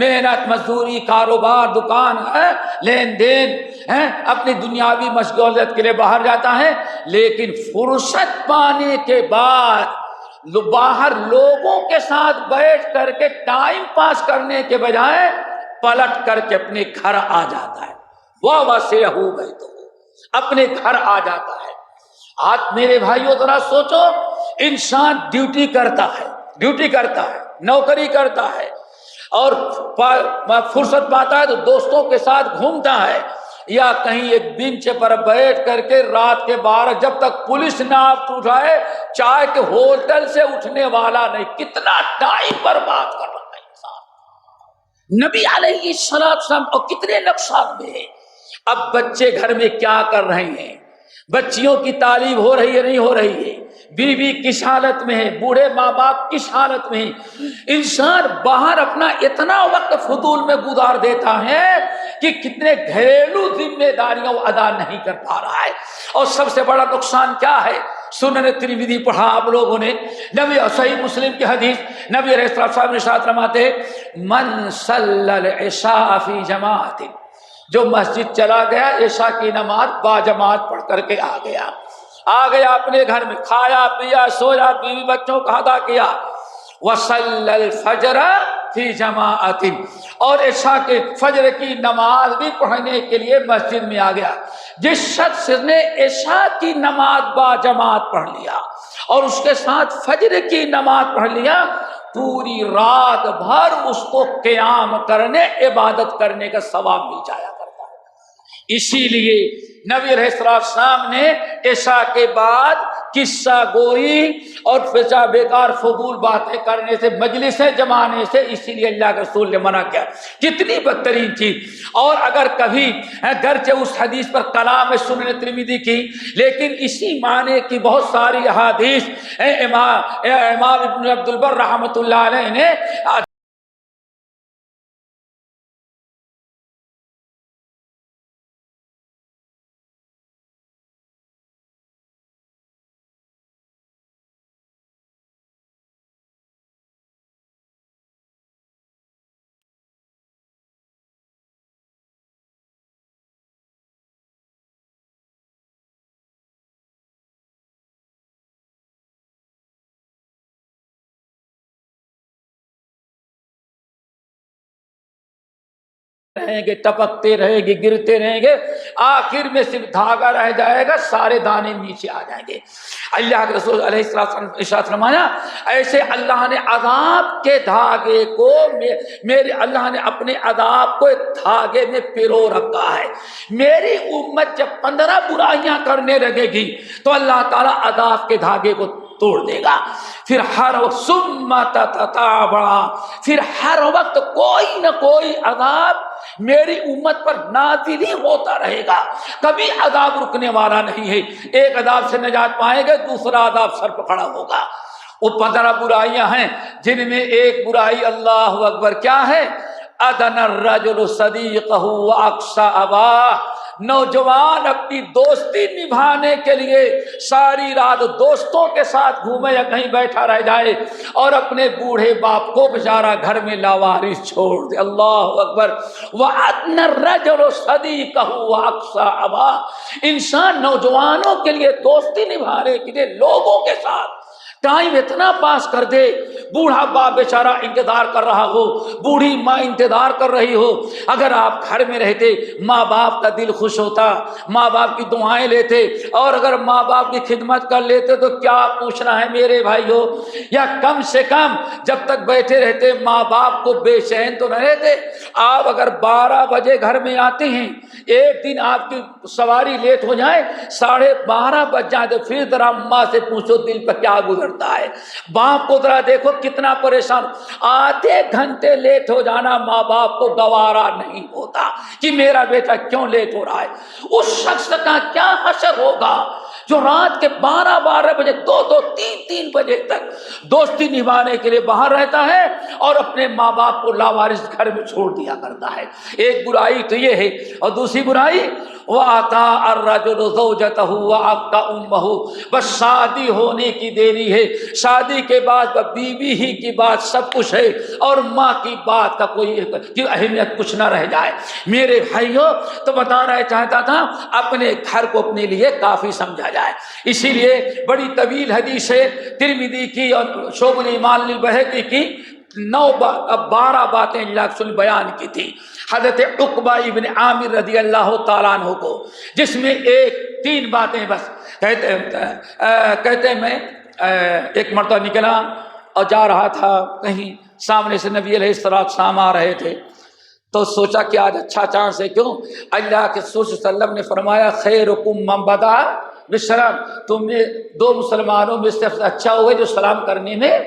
محنت مزدوری، کاروبار، دکان ہے، لین دین ہے، اپنی دنیاوی مشغولیت کے لیے باہر جاتا ہے. لیکن فرصت پانے کے بعد باہر لوگوں کے ساتھ بیٹھ کر کے ٹائم پاس کرنے کے بجائے پلٹ کر کے اپنے گھر آ جاتا ہے. وَوَسِعَهُ بَيْتُهُ، اپنے گھر آ جاتا ہے. آج میرے بھائیوں ذرا سوچو، انسان ڈیوٹی کرتا ہے، نوکری کرتا ہے، اور فرصت پاتا ہے تو دوستوں کے ساتھ گھومتا ہے، یا کہیں ایک بینچ پر بیٹھ کر کے رات کے 12 جب تک پولیس نہ آپ اٹھائے چائے کے ہوٹل سے اٹھنے والا نہیں. کتنا ٹائم برباد کر رہا ہے انسان. نبی علیہ السلام اور کتنے نقصان میں ہیں. اب بچے گھر میں کیا کر رہے ہیں؟ بچیوں کی تعلیم ہو رہی ہے نہیں ہو رہی ہے؟ بیوی کس حالت میں ہے؟ بوڑھے ماں باپ کس حالت میں ہیں؟ انسان باہر اپنا اتنا وقت فضول میں گزار دیتا ہے کہ کتنے گھریلو ذمہ داریاں وہ ادا نہیں کر پا رہا ہے. اور سب سے بڑا نقصان کیا ہے؟ سنن ترمذی پڑھا آپ لوگوں نے، نبی صحیح مسلم کی حدیث، نبی علیہ الصلوۃ والسلام نے ارشاد فرماتے ہیں من صلی العشاء فی جماعت، جو مسجد چلا گیا عشاء کی نماز با جماعت پڑھ کر کے آ گیا اپنے گھر میں، کھایا پیا سویا، بیوی بچوں کا ادا کیا. وصلی الفجر فی جماعت، اور عشاء کے فجر کی نماز بھی پڑھنے کے لیے مسجد میں آ گیا. جس شخص نے عشاء کی نماز با جماعت پڑھ لیا اور اس کے ساتھ فجر کی نماز پڑھ لیا، پوری رات بھر اس کو قیام کرنے، عبادت کرنے کا ثواب مل جایا کرتا ہے. اسی لیے نبی علیہ السلام نے عشاء کے بعد قصہ گوئی اور بیکار فضول باتیں کرنے سے، مجلسیں جمانے سے، اسی لیے اللہ کے رسول نے منع کیا. کتنی بدترین چیز. اور اگر کبھی گرچہ اس حدیث پر کلام سنن ترمذی کی، لیکن اسی معنی کی بہت ساری احادیث امام ابن عبد البر رحمۃ اللہ علیہ نے رہیں گے، ٹپکتے رہیں گے، گرتے رہیں گے، آخر میں صرف دھاگا رہ جائے گا، سارے دانے نیچے آ جائیں گے. اللہ کے رسول علیہ السلام نے ارشاد فرمایا ایسے اللہ نے عذاب کے دھاگے کو اللہ نے اپنے عذاب کو ایک دھاگے میں پیرو رکھا ہے. میری امت جب 15 برائیاں کرنے لگے گی تو اللہ تعالیٰ عذاب کے دھاگے کو توڑ دے گا. پھر ہر وقت سمت تتابعا، پھر ہر وقت کوئی نہ کوئی عذاب میری امت پر نازل ہی ہوتا رہے گا. کبھی عذاب رکنے والا نہیں ہے. ایک عذاب سے نجات پائیں گے، دوسرا عذاب سر پہ کھڑا ہوگا. وہ 15 برائیاں ہیں جن میں ایک برائی اللہ اکبر کیا ہے؟ ادن الرجل صدیقہ واقصى اباہ. نوجوان اپنی دوستی نبھانے کے لیے ساری رات دوستوں کے ساتھ گھومے یا کہیں بیٹھا رہ جائے اور اپنے بوڑھے باپ کو بیچارہ گھر میں لاوارث چھوڑ دے. اللہ اکبر. وَأَدْنَ الرَّجُلُ صَدِيقَهُ وَأَقْصَى أَبَاهُ. انسان نوجوانوں کے لیے دوستی نبھانے کے لیے لوگوں کے ساتھ ٹائم اتنا پاس کر دے، بوڑھا باپ بیچارہ انتظار کر رہا ہو، بوڑھی ماں انتظار کر رہی ہو، اگر آپ گھر میں رہتے ماں باپ کا دل خوش ہوتا، ماں باپ کی دعائیں لیتے، اور اگر ماں باپ کی خدمت کر لیتے تو کیا پوچھنا ہے میرے بھائیو، یا کم سے کم جب تک بیٹھے رہتے ماں باپ کو بے چین تو نہ رہتے۔ آپ اگر 12 بجے گھر میں آتے ہیں، ایک دن آپ کی سواری لیٹ ہو جائے، 12:30 بج جائے، تو پھر ذرا ماں سے پوچھو دل پہ کیا گزرتا ہے۔ باپ کو ذرا دیکھو کتنا پریشان، آدھے گھنٹے لیٹ ہو جانا ماں باپ کو گوارا نہیں ہوتا کہ میرا بیٹا کیوں لیٹ ہو رہا ہے۔ اس شخص کا کیا حشر ہوگا جو رات کے 12 بجے 2 3 بجے تک دوستی نبھانے کے لیے باہر رہتا ہے اور اپنے ماں باپ کو لاوارث گھر میں چھوڑ دیا کرتا ہے۔ ایک برائی تو یہ ہے، اور دوسری برائی وَأَطَاعَ الرَّجُلُ زَوْجَتَهُ وَأَبْقَى أُمَّهُ، بس شادی ہونے کی دیری ہے، شادی کے بعد بیوی ہی کی بات سب کچھ ہے اور ماں کی بات کا کوئی اہمیت کچھ نہ رہ جائے۔ میرے بھائیوں، تو بتانا چاہتا تھا اپنے گھر کو اپنے لیے کافی سمجھا جائے۔ اسی لیے بڑی طویل حدیث ہے، ترمذی کی اور شعب الایمان للبیہقی کی 12 باتیں اللہ کے رسول بیان کی تھی حضرت عقبہ ابن عامر رضی اللہ تعالیٰ عنہ کو، جس میں 3 باتیں بس کہتے میں ایک مرتبہ نکلا اور جا رہا تھا کہیں، سامنے سے نبی علیہ السلام آ رہے تھے، تو سوچا کہ آج اچھا چانس ہے، کیوں؟ اللہ کے رسول صلی اللہ علیہ وسلم نے فرمایا خیرکم من بدأ بالسلام، تم نے 2 مسلمانوں میں سے اچھا ہوئے جو سلام کرنے میں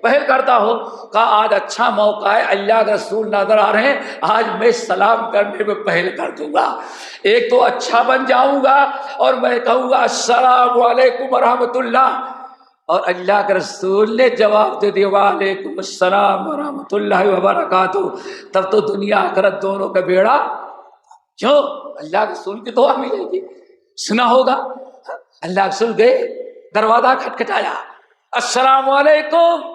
پہل کرتا ہو۔ کہا آج اچھا موقع ہے، اللہ کے رسول نظر آ رہے ہیں، آج میں سلام کرنے میں پہل کر دوں گا، ایک تو اچھا بن جاؤں گا اور میں کہوں گا السلام علیکم ورحمۃ اللہ، اور اللہ کے رسول نے جواب دے دیا وعلیکم السلام ورحمۃ اللہ وبرکاتہ، تب تو دنیا آخرت دونوں کا بیڑا، کیوں؟ اللہ کے رسول کی دعا ملے گی۔ سنا ہوگا اللہ کے رسول گئے، دروازہ کھٹکھٹایا، السلام علیکم،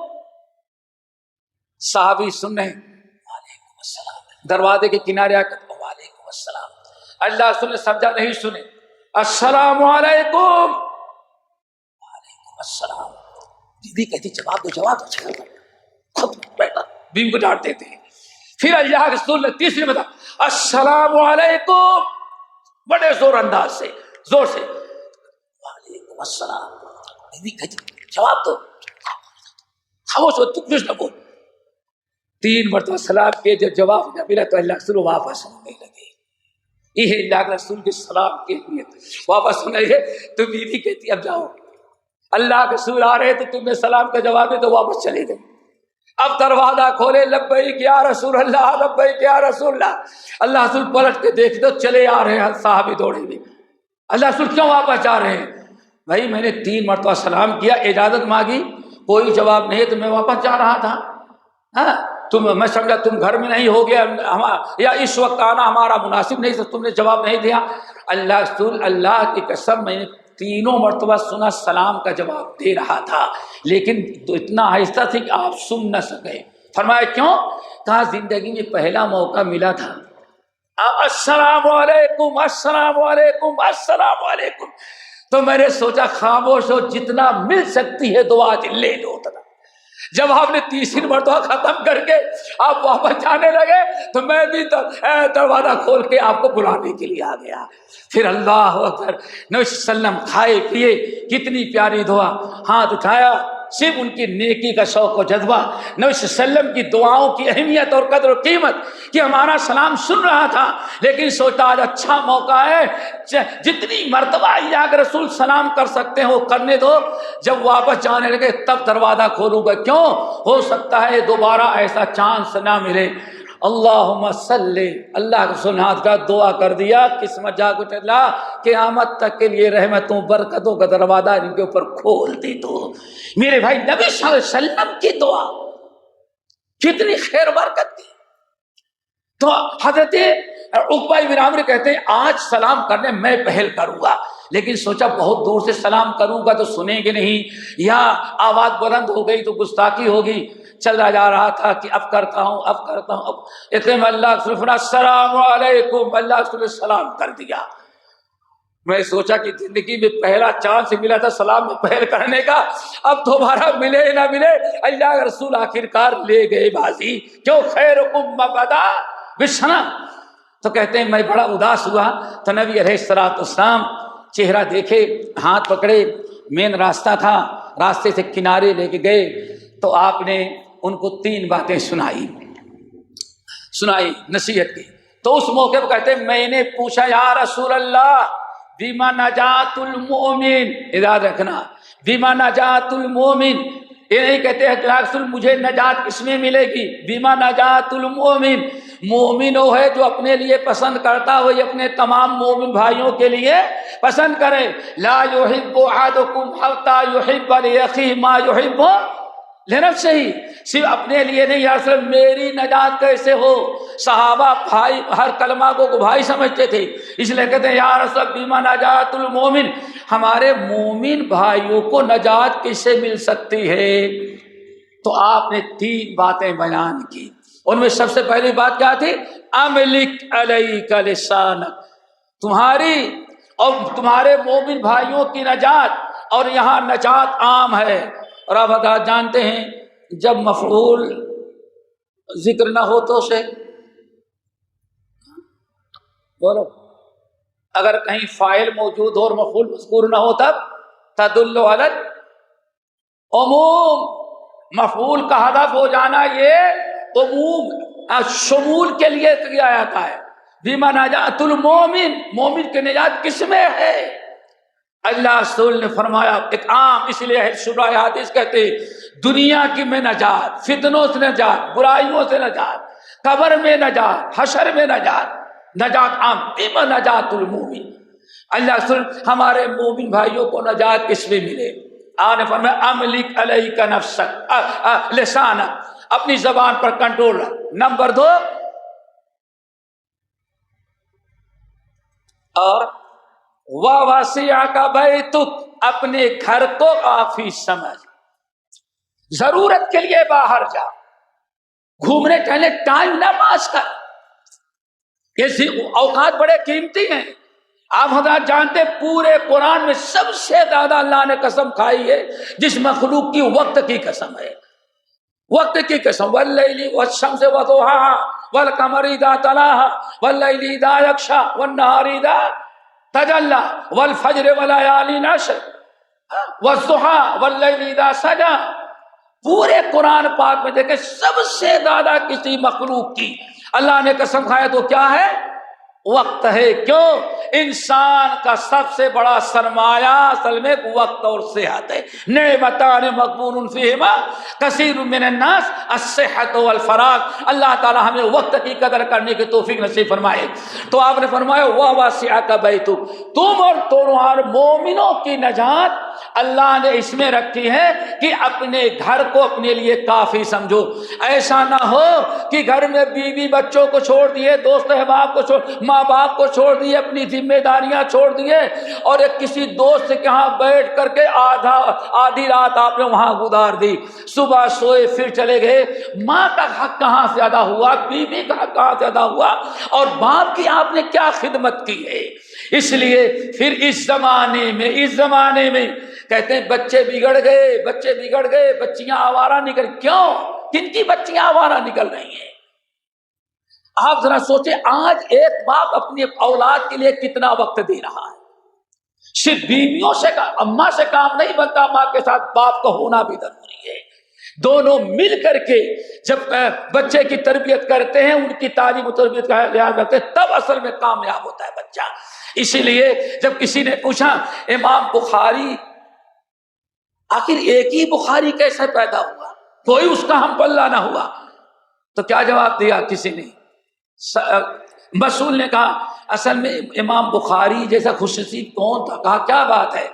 صحابی سن رہے وعلیکم السلام، دروازے کے کنارے آ کر وعلیکم السلام، اللہ رسول نے سمجھا نہیں سنے، السلام علیکم وعلیکم السلام، دیدی کہتی جواب دو خود بیٹا، بیوی کو ڈانٹتے تھے۔ پھر اللہ کے رسول نے تیسری بتا السلام علیکم، بڑے زور انداز سے زور سے وعلیکم السلام، دیدی کہتی جواب دو، خاموش ہو، تم کچھ نہ بول۔ 3 مرتبہ سلام کے جب جواب نہ ملا تو اللہ کے رسول واپس ہونے لگے۔ یہ ہے اللہ کے رسول کے سلام کے لیے واپس ہونے لگے، تو بیوی کہتی اب جاؤ، اللہ کے رسول آ رہے تو تم نے سلام کا جواب دے تو واپس چلے گئے۔ اب دروازہ کھولے، لبیک یا رسول اللہ، لبیک یا رسول اللہ، اللہ رسول پلٹ کے دیکھ تو چلے آ رہے ہیں صحابی دوڑے ہوئے، اللہ رسول کیوں واپس جا رہے ہیں؟ بھائی میں نے 3 مرتبہ سلام کیا، اجازت مانگی، کوئی جواب نہیں تو میں واپس جا رہا تھا، ہاں میں سمجھا تم گھر میں نہیں ہو گیا یا اس وقت آنا ہمارا مناسب نہیں تو تم نے جواب نہیں دیا۔ اللہ رسول اللہ کی قسم میں نے 3 مرتبہ سنا سلام کا جواب دے رہا تھا، لیکن اتنا آہستہ تھی کہ آپ سن نہ سکے۔ فرمایا کیوں؟ کہا زندگی میں پہلا موقع ملا تھا، السلام علیکم السلام علیکم السلام علیکم، تو میں نے سوچا خاموش ہو، جتنا مل سکتی ہے دعا لے لو۔ جب آپ نے 3 مرتبہ ختم کر کے آپ واپس جانے لگے تو میں بھی دروازہ کھول کے آپ کو بلانے کے لیے آ گیا۔ پھر اللہ اکبر، نبی صلی اللہ علیہ وسلم کھائے پیے، کتنی پیاری دعا، ہاتھ اٹھایا، صرف ان کی نیکی کا شوق و جذبہ، نبی صلی اللہ علیہ وسلم کی دعاؤں کی اہمیت اور قدر و قیمت کہ ہمارا سلام سن رہا تھا، لیکن سوچتا آج اچھا موقع ہے، جتنی مرتبہ اللہ کے رسول سلام کر سکتے ہیں وہ کرنے دو، جب واپس جانے لگے تب دروازہ کھولوں گا، کیوں؟ ہو سکتا ہے دوبارہ ایسا چانس نہ ملے۔ اللہم صلی، اللہ کے سنات کا دعا کر دیا، قسمت جا کچھ اللہ قیامت تک کے لیے رحمتوں برکتوں کا دروازہ ان کے اوپر کھول دے دو۔ میرے بھائی نبی صلی اللہ علیہ وسلم کی دعا کتنی خیر برکت تھی۔ تو حضرت عقبہ بن عامر کہتے ہیں آج سلام کرنے میں پہل کروں گا، لیکن سوچا بہت دور سے سلام کروں گا تو سنیں گے نہیں، یا آواز بلند ہو گئی تو گستاخی ہوگی، چلا جا رہا تھا کہ اب کرتا ہوں اب کرتا ہوں، اتنے میں اللہ السلام علیکم، اللہ سلام کر دیا۔ میں سوچا کہ زندگی میں پہلا چانس ملا تھا سلام میں پہل کرنے کا، اب دوبارہ ملے نہ ملے، اللہ کے رسول آخرکار لے گئے بازی، کیوں خیرکم من بدا بالسلام۔ تو کہتے ہیں میں بڑا اداس ہوا، تو نبی علیہ السلام چہرہ دیکھے، ہاتھ پکڑے، مین راستہ تھا، راستے سے کنارے لے کے گئے، تو آپ نے ان کو 3 باتیں سنائی نصیحت کی۔ تو اس موقع پہ کہتے ہیں میں نے پوچھا یا رسول اللہ بیما نجات المؤمن، یاد رکھنا بیما نجات المؤمن، یہ نہیں کہتے ہیں کہ رسول مجھے نجات کس میں ملے گی، بیما نجات المؤمن، مومن وہ ہے جو اپنے لیے پسند کرتا وہی اپنے تمام مومن بھائیوں کے لیے پسند کرے، لا يحب احدكم حتى يحب لاخيه ما يحب لنفسه، صرف اپنے لیے نہیں، یا رسول میری نجات کیسے ہو؟ صحابہ بھائی ہر کلمہ کو بھائی سمجھتے تھے، اس لیے کہتے ہیں یا رسول بیما نجات المؤمن، ہمارے مومن بھائیوں کو نجات کیسے مل سکتی ہے؟ تو آپ نے 3 باتیں بیان کی، ان میں سب سے پہلی بات کیا تھی؟ املک علیک لسانک، تمہاری اور تمہارے مومن بھائیوں کی نجات، اور یہاں نجات عام ہے، اور آپ حضرات جانتے ہیں جب مفعول ذکر نہ ہو تو سے بولو، اگر کہیں فاعل موجود ہو اور مفعول مذکور نہ ہو تب تدل علی عموم، مفعول کا ہدف ہو جانا یہ عموم شمول کے لیے کیا جاتا ہے۔ بیما نجات المومن، مومن کی نجات کس میں ہے؟ اللہ رسول نے فرمایا ایک عام، اس لیے شرح حدیث کہتے ہیں دنیا کی میں نجات، فتنوں سے نجات، برائیوں سے نجات، قبر میں نجات، حشر میں نجات، نجات عام، بیما نجات المومن۔ اللہ رسول ہمارے مومن بھائیوں کو نجات کس میں ملے؟ آپ نے فرمایا املک علیک نفسک لسانک، اپنی زبان پر کنٹرول رکھ۔ نمبر 2، اور وَوَسِعَكَ بَيْتُكَ، اپنے گھر کو کافی سمجھ، ضرورت کے لیے باہر جا، گھومنے ٹہلنے ٹائم نہ پاس کر، یہ اوقات بڑے قیمتی ہیں۔ آپ حضرات جانتے پورے قرآن میں سب سے زیادہ اللہ نے قسم کھائی ہے جس مخلوق کی، وقت کی قسم ہے، وقت کی قسم، واللیل والشمس وضحاها والقمر اذا تلاها واللیل اذا یغشی والنہار اذا تجلی والفجر وليال عشر والضحى واللیل اذا سجی۔ پورے قرآن پاک میں دیکھیں سب سے زیادہ کسی مخلوق کی اللہ نے قسم کھایا تو کیا ہے؟ وقت ہے۔ کیوں؟ انسان کا سب سے بڑا سرمایہ اصل میں وقت اور صحت ہے۔ نعمتان مغبون فیہما کثیر من الناس الصحت والفراغ۔ اللہ تعالی ہمیں وقت کی قدر کرنے کی توفیق نصیب فرمائے۔ تو آپ نے فرمایا وَوَسِعَكَ بَيْتُكَ، تم اور تمہارے مومنوں کی نجات اللہ نے اس میں رکھی ہے کہ اپنے گھر کو اپنے لیے کافی سمجھو۔ ایسا نہ ہو کہ گھر میں بیوی بچوں کو چھوڑ دیے، دوست احباب کو چھوڑ، ماں باپ کو چھوڑ دیے، اپنی ذمہ داریاں چھوڑ دیے، اور ایک کسی دوست کے یہاں بیٹھ کر کے آدھی رات آپ نے وہاں گزار دی، صبح سوئے پھر چلے گئے۔ ماں کا حق کہاں سے ادا ہوا؟ بیوی کا حق کہاں سے ادا ہوا؟ اور باپ کی آپ نے کیا خدمت کی ہے؟ اس لیے پھر اس زمانے میں کہتے ہیں بچے بگڑ گئے، بچیاں آوارہ نکل۔ کیوں؟ کن کی بچیاں آوارہ نکل رہی ہیں؟ آپ ذرا سوچیں، آج ایک باپ اپنی اولاد کے لیے کتنا وقت دے رہا ہے۔ صرف بیویوں سے اماں سے کام نہیں بنتا، ماں کے ساتھ باپ کا ہونا بھی ضروری ہے۔ دونوں مل کر کے جب بچے کی تربیت کرتے ہیں، ان کی تعلیم و تربیت کا لحاظ رکھتے ہیں، تب اصل میں کامیاب ہوتا ہے بچہ۔ اسی لیے جب کسی نے پوچھا امام بخاری، آخر ایک ہی بخاری کیسے پیدا ہوا، کوئی اس کا ہم پلہ نہ ہوا، تو کیا جواب دیا کسی نے؟ مسئول نے کہا اصل میں امام بخاری جیسا خوش نصیب کون تھا؟ کہا کیا بات ہے؟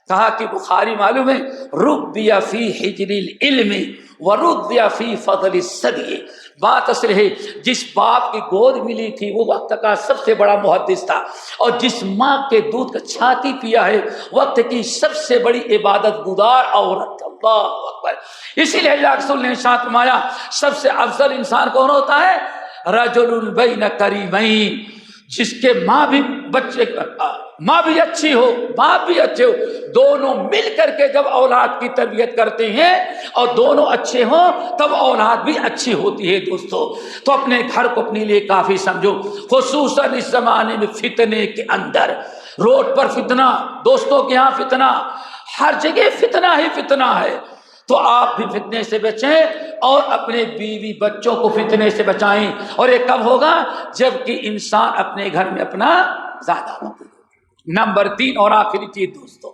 کہا کہ بخاری معلوم ہے ربی فی حجر العلم وربی فی فضل الصدی، بات اصل ہے جس باپ کی گود ملی تھی وہ وقت کا سب سے بڑا محدث تھا، اور جس ماں کے دودھ کا چھاتی پیا ہے وقت کی سب سے بڑی عبادت گزار عورت۔ اللہ اکبر۔ اسی لیے اللہ رسول نے ارشاد فرمایا سب سے افضل انسان کون ہوتا ہے؟ رجل بین کریمین، جس کے ماں بھی بچے ماں بھی اچھی ہو باپ بھی اچھے ہو، دونوں مل کر کے جب اولاد کی تربیت کرتے ہیں اور دونوں اچھے ہوں تب اولاد بھی اچھی ہوتی ہے دوستو۔ تو اپنے گھر کو اپنے لیے کافی سمجھو، خصوصاً اس زمانے میں فتنے کے اندر، روڈ پر فتنہ، دوستوں کے ہاں فتنہ، ہر جگہ فتنہ ہی فتنہ ہے۔ تو آپ بھی فتنے سے بچیں اور اپنے بیوی بچوں کو فتنے سے بچائیں، اور یہ کب ہوگا؟ جب کہ انسان اپنے گھر میں اپنا زیادہ ہوگا۔ نمبر 3 اور آخری چیز دوستو،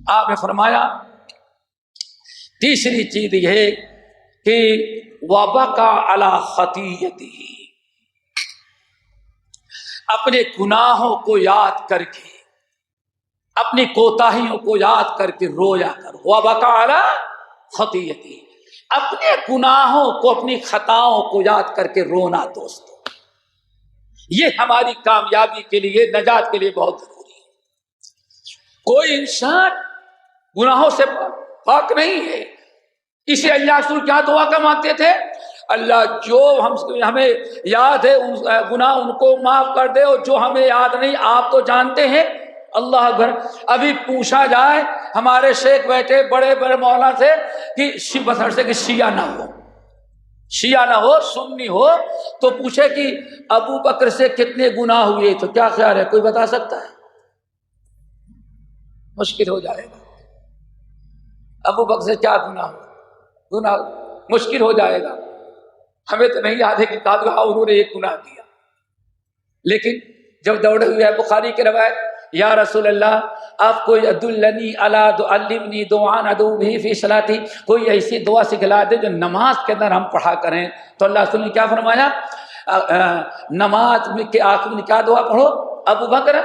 آپ نے فرمایا تیسری چیز یہ کہ وَبَكَى عَلَى خَطِيئَتِهِ، اپنے گناہوں کو یاد کر کے، اپنی کوتاہیوں کو یاد کر کے رویا کرو۔ وَبَكَى عَلَى خَطِيئَتِهِ، اپنے گناہوں کو، اپنی خطاؤں کو یاد کر کے رونا دوستو، یہ ہماری کامیابی کے لیے، نجات کے لیے بہت ضروری ہے۔ کوئی انسان گناہوں سے پاک نہیں ہے، اسی اللہ رسول کیا دعا کا مانگتے تھے؟ اللہ جو ہمیں یاد ہے گناہ ان کو معاف کر دے، اور جو ہمیں یاد نہیں آپ تو جانتے ہیں۔ اللہ اکبر۔ ابھی پوچھا جائے ہمارے شیخ بیٹھے بڑے بڑے مولانا سے کہ بسر سے کہ شیعہ نہ ہو سنی ہو، تو پوچھے کہ ابو بکر سے کتنے گناہ ہوئے، تو کیا خیال ہے کوئی بتا سکتا ہے؟ مشکل ہو جائے گا۔ ابو بکر سے کیا گناہ مشکل ہو جائے گا۔ ہمیں تو نہیں یاد ہے کہ کہا انہوں نے ایک گناہ کیا، لیکن جب دوڑے ہوئے ہے بخاری کی روایت، یا رسول اللہ آپ کوئی ادلنی علی علمنی دعان ادعو بھی فی صلاتی، کوئی ایسی دعا سکھلا دے جو نماز کے اندر ہم پڑھا کریں۔ تو اللہ رسول نے کیا فرمایا؟ نماز میں کے آخر میں کیا دعا پڑھو؟ ابو بکر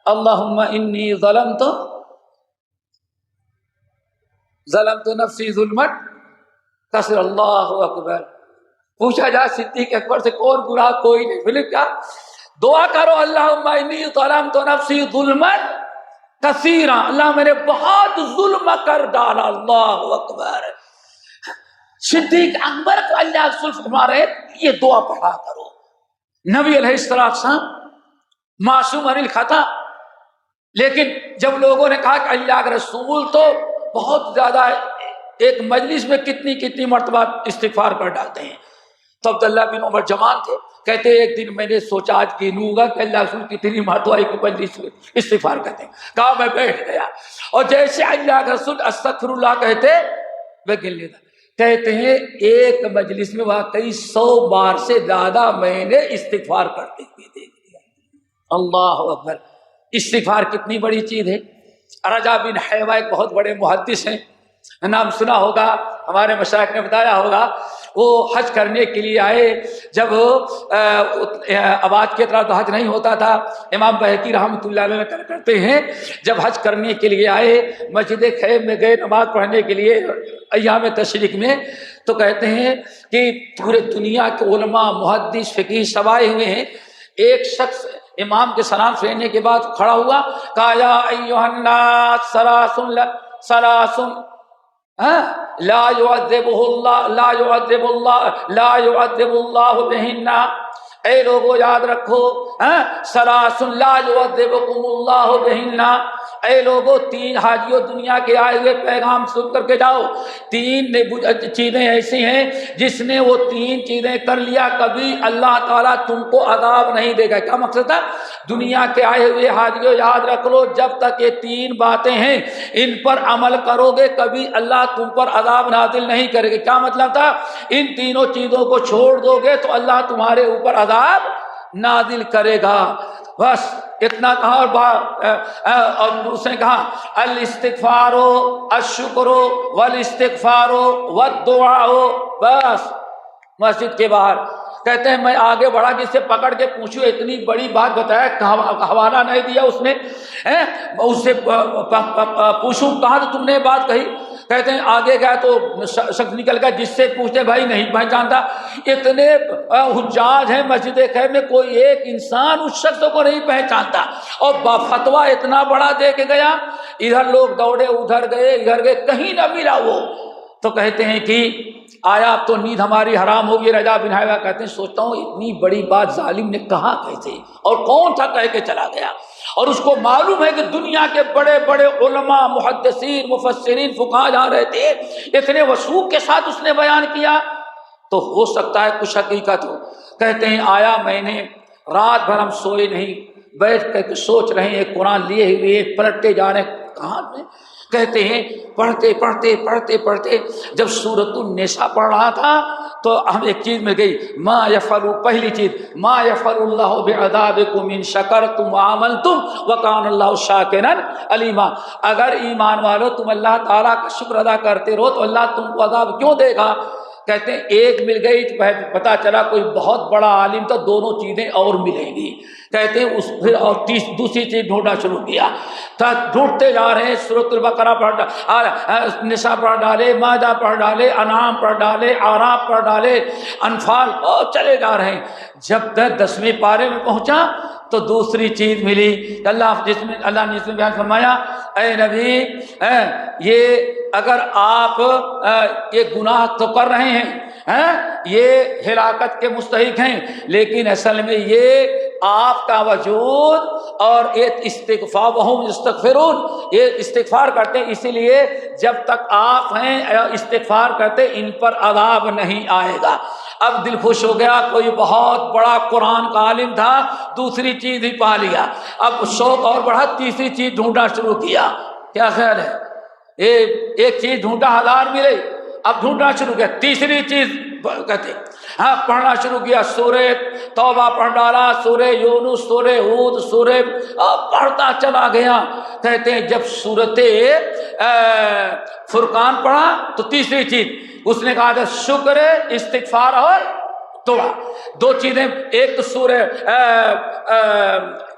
اللہم انی ظلمت نفسی ظلمت کثیر۔ اللہ اکبر۔ پوچھا جائے صدیق اکبر سے کون گناہ؟ کوئی نہیں، پھر کیا دعا کرو؟ اللہم انی ظلمت نفسی ظلمت کثیرا، اللہ میں نے بہت ظلم کر ڈالا۔ اللہ اکبر۔ صدیق اکبر کو اللہ رسول فرما رہے یہ دعا پڑھا کرو۔ نبی علیہ السلام معصوم عن الخطا، لیکن جب لوگوں نے کہا کہ اللہ کے رسول تو بہت زیادہ ایک مجلس میں کتنی مرتبہ استغفار کر ڈالتے ہیں، تو عبداللہ بن عمر جوان تھے، کہتے ایک دن میں نے سوچا آج گنوں گا کہ اللہ رسول کتنی مرتبہ ایک مجلس میں استغفار کرتے ہیں۔ کہا میں بیٹھ گیا، اور جیسے اللہ کے رسول استغفر اللہ کہتے میں گن لیتا۔ کہتے ہیں ایک مجلس میں واقعی 100 بار سے زیادہ میں نے استغفار کرتے ہوئے دیکھ لیا۔ اللہ اکبر۔ استغفار کتنی بڑی چیز ہے۔ رجا بن حیوہ ایک بہت بڑے محدث ہیں، نام سنا ہوگا، ہمارے مشائخ نے بتایا ہوگا۔ وہ حج کرنے کے لیے آئے، جب آباد کی طرح تو حج نہیں ہوتا تھا، امام بہقی رحمۃ اللہ علیہ نقل کرتے ہیں جب حج کرنے کے لیے آئے مسجد خیمہ میں گئے نماز پڑھنے کے لیے ایام تشریق میں، تو کہتے ہیں کہ پورے دنیا کے علماء محدث فقیہ سب آئے ہوئے ہیں۔ ایک شخص امام کے سلام پھیرنے کے بعد کھڑا ہوا، کہا یا ایھا الناس ثلاث لا يعذب اللہ بہن، اے لوگوں یاد رکھو، ثلاث لا يعذبكم اللہ بہن، اے لوگوں 3 حاجیوں دنیا کے آئے ہوئے پیغام سن کر کے جاؤ، 3 چیزیں ایسی ہیں جس نے وہ 3 چیزیں کر لیا کبھی اللہ تعالیٰ تم کو عذاب نہیں دے گا۔ کیا مقصد تھا؟ دنیا کے آئے ہوئے حاجیوں یاد رکھ لو، جب تک یہ 3 باتیں ہیں ان پر عمل کرو گے کبھی اللہ تم پر عذاب نازل نہیں کرے گا۔ کیا مطلب تھا؟ ان تینوں چیزوں کو چھوڑ دو گے تو اللہ تمہارے اوپر عذاب نازل کرے گا۔ بس اتنا کہا، اور اس نے کہا الاستغفار الشکر والاستغفار والدعاء۔ بس مسجد کے باہر کہتے ہیں میں آگے بڑھا کہ اسے پکڑ کے پوچھو، اتنی بڑی بات بتایا، حوالہ نہیں دیا اس نے، اس سے پوچھوں کہاں تو تم نے بات کہی؟ کہتے ہیں آگے گیا تو شخص نکل گیا، جس سے پوچھتے بھائی نہیں پہچانتا۔ اتنے حجاج ہیں مسجد خیمہ میں، کوئی ایک انسان اس شخص کو نہیں پہچانتا، اور فتویٰ اتنا بڑا دے کے گیا، ادھر لوگ دوڑے ادھر گئے کہیں نہ ملا وہ۔ تو کہتے ہیں کہ آیا تو نیند ہماری حرام ہوگی. رجا بن حیوہ کہتے ہیں سوچتا ہوں اتنی بڑی بات ظالم نے کہا کیسے, اور کون تھا کہہ کے چلا گیا. اور اس کو معلوم ہے کہ دنیا کے بڑے بڑے علماء, محدثین, مفسرین, فقہاء جہاں رہتے ہیں, اتنے وثوق کے ساتھ اس نے بیان کیا, تو ہو سکتا ہے کچھ حقیقت ہو. کہتے ہیں آیا میں نے رات بھر ہم سوئے نہیں, بیٹھ کر سوچ رہے ہیں, قرآن لیے ہوئے پلٹتے جا رہے ہیں کہاں میں. کہتے ہیں پڑھتے پڑھتے پڑھتے پڑھتے جب سورۃ النساء پڑھ رہا تھا تو ہم ایک چیز مل گئی, ما یفعل, پہلی چیز ما یفعل اللہ بعذابکم ان شکرتم وآمنتم وکان اللہ شاکرا علیما. اگر ایمان والو تم اللہ تعالیٰ کا شکر ادا کرتے رہو تو اللہ تم کو عذاب کیوں دے گا. کہتے ہیں ایک مل گئی تو پتا چلا کوئی بہت بڑا عالم تھا, دونوں چیزیں اور ملیں گی. کہتے ہیں اس پھر اور دوسری چیز ڈھونڈنا شروع کیا, ڈھونڈتے جا رہے ہیں. سورۃ البقرہ پڑھ, نساء پڑھ ڈالے, مائدہ پڑھ ڈالے, انعام پڑھ ڈالے, اعراف پڑھ ڈالے, انفال, اور چلے جا رہے ہیں. جب تک 10ویں پارے میں پہنچا تو دوسری چیز ملی. اللہ نے اس میں بیان فرمایا, اے نبی یہ اگر آپ یہ گناہ تو کر رہے ہیں, یہ ہلاکت کے مستحق ہیں, لیکن اصل میں یہ آپ کا وجود اور یہ استغفار وہم یستغفرون, یہ استغفار کرتے ہیں, اسی لیے جب تک آپ ہیں استغفار کرتے ان پر عذاب نہیں آئے گا. اب دل خوش ہو گیا, کوئی بہت بڑا قرآن کا عالم تھا, دوسری چیز ہی پا لیا. اب شوق اور بڑھا, تیسری چیز ڈھونڈنا شروع کیا. کیا خیال ہے, ایک چیز ڈھونڈا 1000 ملے, اب ڈھونڈنا شروع کیا تیسری چیز کہتے ہاں پڑھنا شروع کیا. سورہ توبہ پڑھ ڈالا, سورہ یونس, سورہ ہود, سورہ پڑھتا چلا گیا. کہتے ہیں جب سورۃ فرقان پڑھا تو تیسری چیز اس نے کہا تھا شکر, استغفار اور توبہ. دو چیزیں, ایک تو سورہ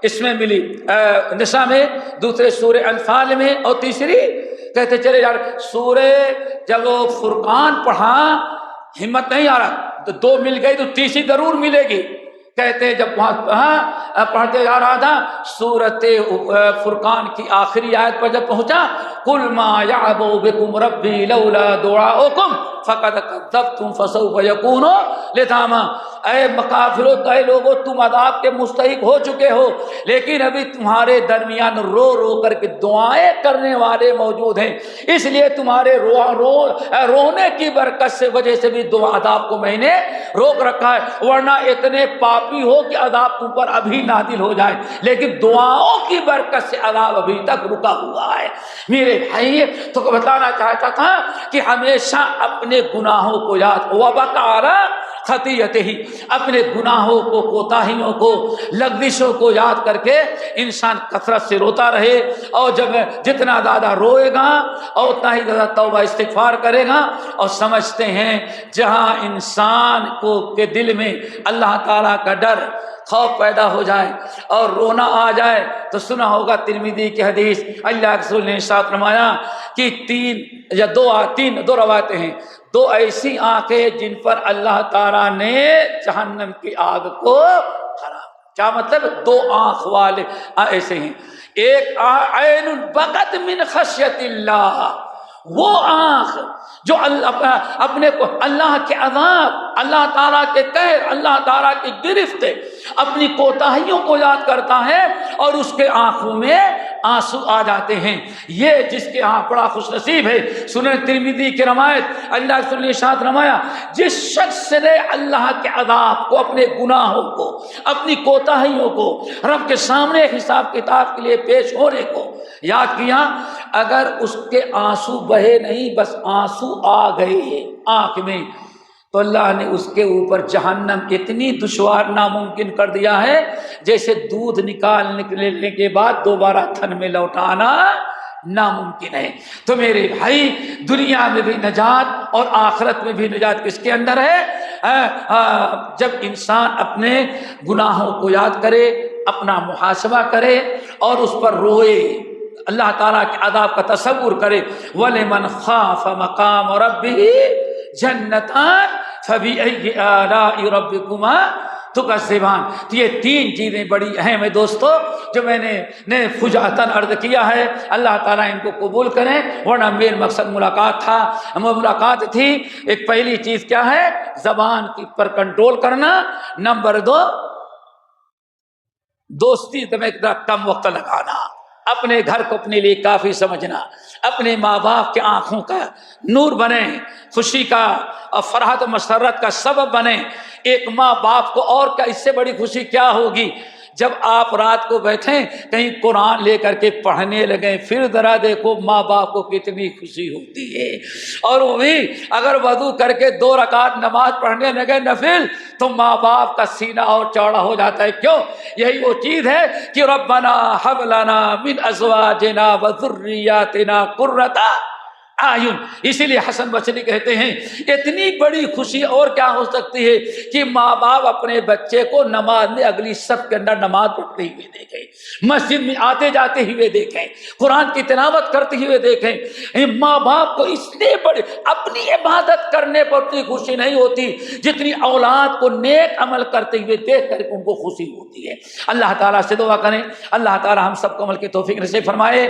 اس میں ملی نساء میں, دوسرے سورہ انفال میں, اور تیسری کہتے چلے جا رہے سورہ. جب وہ فرقان پڑھا ہمت نہیں آ رہا, تو 2 مل گئی تو تیسری ضرور ملے گی. کہتے ہیں جب وہاں پڑھتے جا رہا تھا سورۃ فرقان کی آخری آیت پر جب پہنچا, قل ما یعبؤ بکم ربی لولا دعاؤکم فقد کذبتم فسوف یکون لزاما. اے مکافرو, اے لوگو, تم عذاب کے مستحق ہو چکے ہو, لیکن ابھی تمہارے درمیان رو رو کر کے دعائیں کرنے والے موجود ہیں, اس لیے تمہارے رونے کی برکت سے وجہ سے بھی دعا عذاب کو میں نے روک رکھا ہے, ورنہ اتنے پاپی ہو کہ عذاب تم پر ابھی نازل ہو جائے, لیکن دعاؤں کی برکت سے عذاب ابھی تک رکا ہوا ہے. میرے بھائی تو بتانا چاہتا تھا کہ ہمیشہ اپنے گناہوں کو یاد, وبکارا خطیئتہ ہی, اپنے گناہوں کو, کوتاہیوں کو, لغزشوں کو یاد کر کے انسان کثرت سے روتا رہے, اور جب جتنا زیادہ روئے گا اور اتنا ہی زیادہ توبہ استغفار کرے گا. اور سمجھتے ہیں جہاں انسان کو کے دل میں اللہ تعالیٰ کا ڈر, خوف پیدا ہو جائے اور رونا آ جائے, تو سنا ہوگا ترمذی کی حدیث, اللہ کے رسول نے ارشاد فرمایا کہ 3 یا 2 روایتیں ہیں, 2 ایسی آنکھیں جن پر اللہ تعالیٰ نے جہنم کی آگ کو حرام. کیا مطلب؟ 2 آنکھ والے ایسے ہیں. ایک عین بکت من خشیت اللہ, وہ آنکھ جو اپنے کو اللہ کے عذاب, اللہ تعالیٰ کے قہر, اللہ تعالیٰ کی گرفت, اپنی کوتاہیوں کو یاد کرتا ہے اور اس کے آنکھوں میں آنسو آ جاتے ہیں. یہ جس کے ہاں بڑا خوش نصیب ہے. سنن ترمذی کی روایت, اللہ کے رسول نے ارشاد فرمایا, جس شخص نے اللہ کے عذاب کو, اپنے گناہوں کو, اپنی کوتاہیوں کو رب کے سامنے حساب کتاب کے لیے پیش ہونے کو یاد کیا, اگر اس کے آنسو بہے نہیں, بس آنسو آ گئے آنکھ میں, تو اللہ نے اس کے اوپر جہنم اتنی دشوار ناممکن کر دیا ہے جیسے دودھ نکالنے کے بعد دوبارہ تھن میں لوٹانا ناممکن ہے. تو میرے بھائی, دنیا میں بھی نجات اور آخرت میں بھی نجات کس کے اندر ہے؟ جب انسان اپنے گناہوں کو یاد کرے, اپنا محاسبہ کرے اور اس پر روئے, اللہ تعالیٰ کے عذاب کا تصور کرے. وَلِمَنْ خَافَ مَقَامَ رَبِّهِ جَنَّتَانِ فَبِأَيِّ آلَاءِ رَبِّكُمَا تکذبان۔ تو یہ تین چیزیں بڑی اہم ہیں دوستو، جو میں نے فجاعتاً عرض کیا ہے۔ اللہ تعالیٰ ان کو قبول کریں، ورنہ میرا مقصد ملاقات تھی۔ ایک پہلی چیز کیا ہے؟ زبان پر کنٹرول کرنا۔ نمبر 2 دوستی میں کم وقت لگانا، اپنے گھر کو اپنے لیے کافی سمجھنا، اپنے ماں باپ کے آنکھوں کا نور بنے، خوشی کا اور فرحت و مسرت کا سبب بنے۔ ایک ماں باپ کو اور کیا اس سے بڑی خوشی کیا ہوگی؟ جب آپ رات کو بیٹھیں کہیں قرآن لے کر کے پڑھنے لگیں، پھر ذرا دیکھو ماں باپ کو کتنی خوشی ہوتی ہے۔ اور وہ بھی اگر وضو کر کے 2 رکعت نماز پڑھنے لگے نفل، تو ماں باپ کا سینہ اور چوڑا ہو جاتا ہے۔ کیوں؟ یہی وہ چیز ہے کہ ربنا ہب لنا من ازواجنا وذریاتنا قرۃ اعین۔ اسی لیے حسن بصری کہتے ہیں اتنی بڑی خوشی اور کیا ہو سکتی ہے کہ ماں باپ اپنے بچے کو نماز میں اگلی صف کے اندر نماز پڑھتے ہوئے دیکھیں، مسجد میں آتے جاتے ہوئے دیکھیں، قرآن کی تلاوت کرتے ہوئے دیکھیں۔ ماں باپ کو اس لیے بڑی اپنی عبادت کرنے پر اتنی خوشی نہیں ہوتی جتنی اولاد کو نیک عمل کرتے ہوئے دیکھ کر ان کو خوشی ہوتی ہے۔ اللہ تعالیٰ سے دعا کریں اللہ تعالیٰ ہم سب کو عمل کی توفیق نصیب فرمائے۔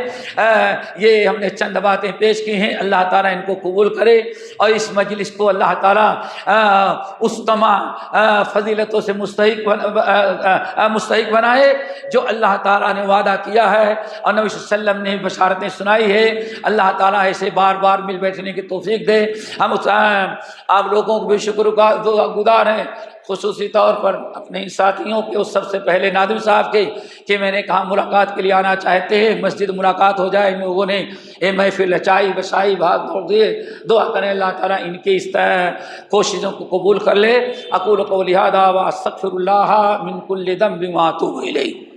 یہ ہم نے چند باتیں پیش کی ہیں، اللہ تعالیٰ ان کو قبول کرے اور اس مجلس کو اللہ تعالیٰ اس تمام فضیلتوں سے مستحق بنائے جو اللہ تعالیٰ نے وعدہ کیا ہے اور نبی صلی اللہ علیہ وسلم نے بشارتیں سنائی ہے۔ اللہ تعالیٰ ایسے بار بار مل بیٹھنے کی توفیق دے۔ ہم آپ لوگوں کو بھی شکر گزار ہیں، خصوصی طور پر اپنے ساتھیوں کے، اس سب سے پہلے نادم صاحب کے، کہ میں نے کہا ملاقات کے لیے آنا چاہتے ہیں، مسجد ملاقات ہو جائے۔ ان لوگوں نے یہ محفل رچائی بسائی، بھاگ دوڑ دیے۔ دعا کریں اللہ تعالیٰ ان کی اس کوششوں کو قبول کر لے۔ اقول قولی ھذا واستغفر اللہ من کل ذنب واتوب الیہ۔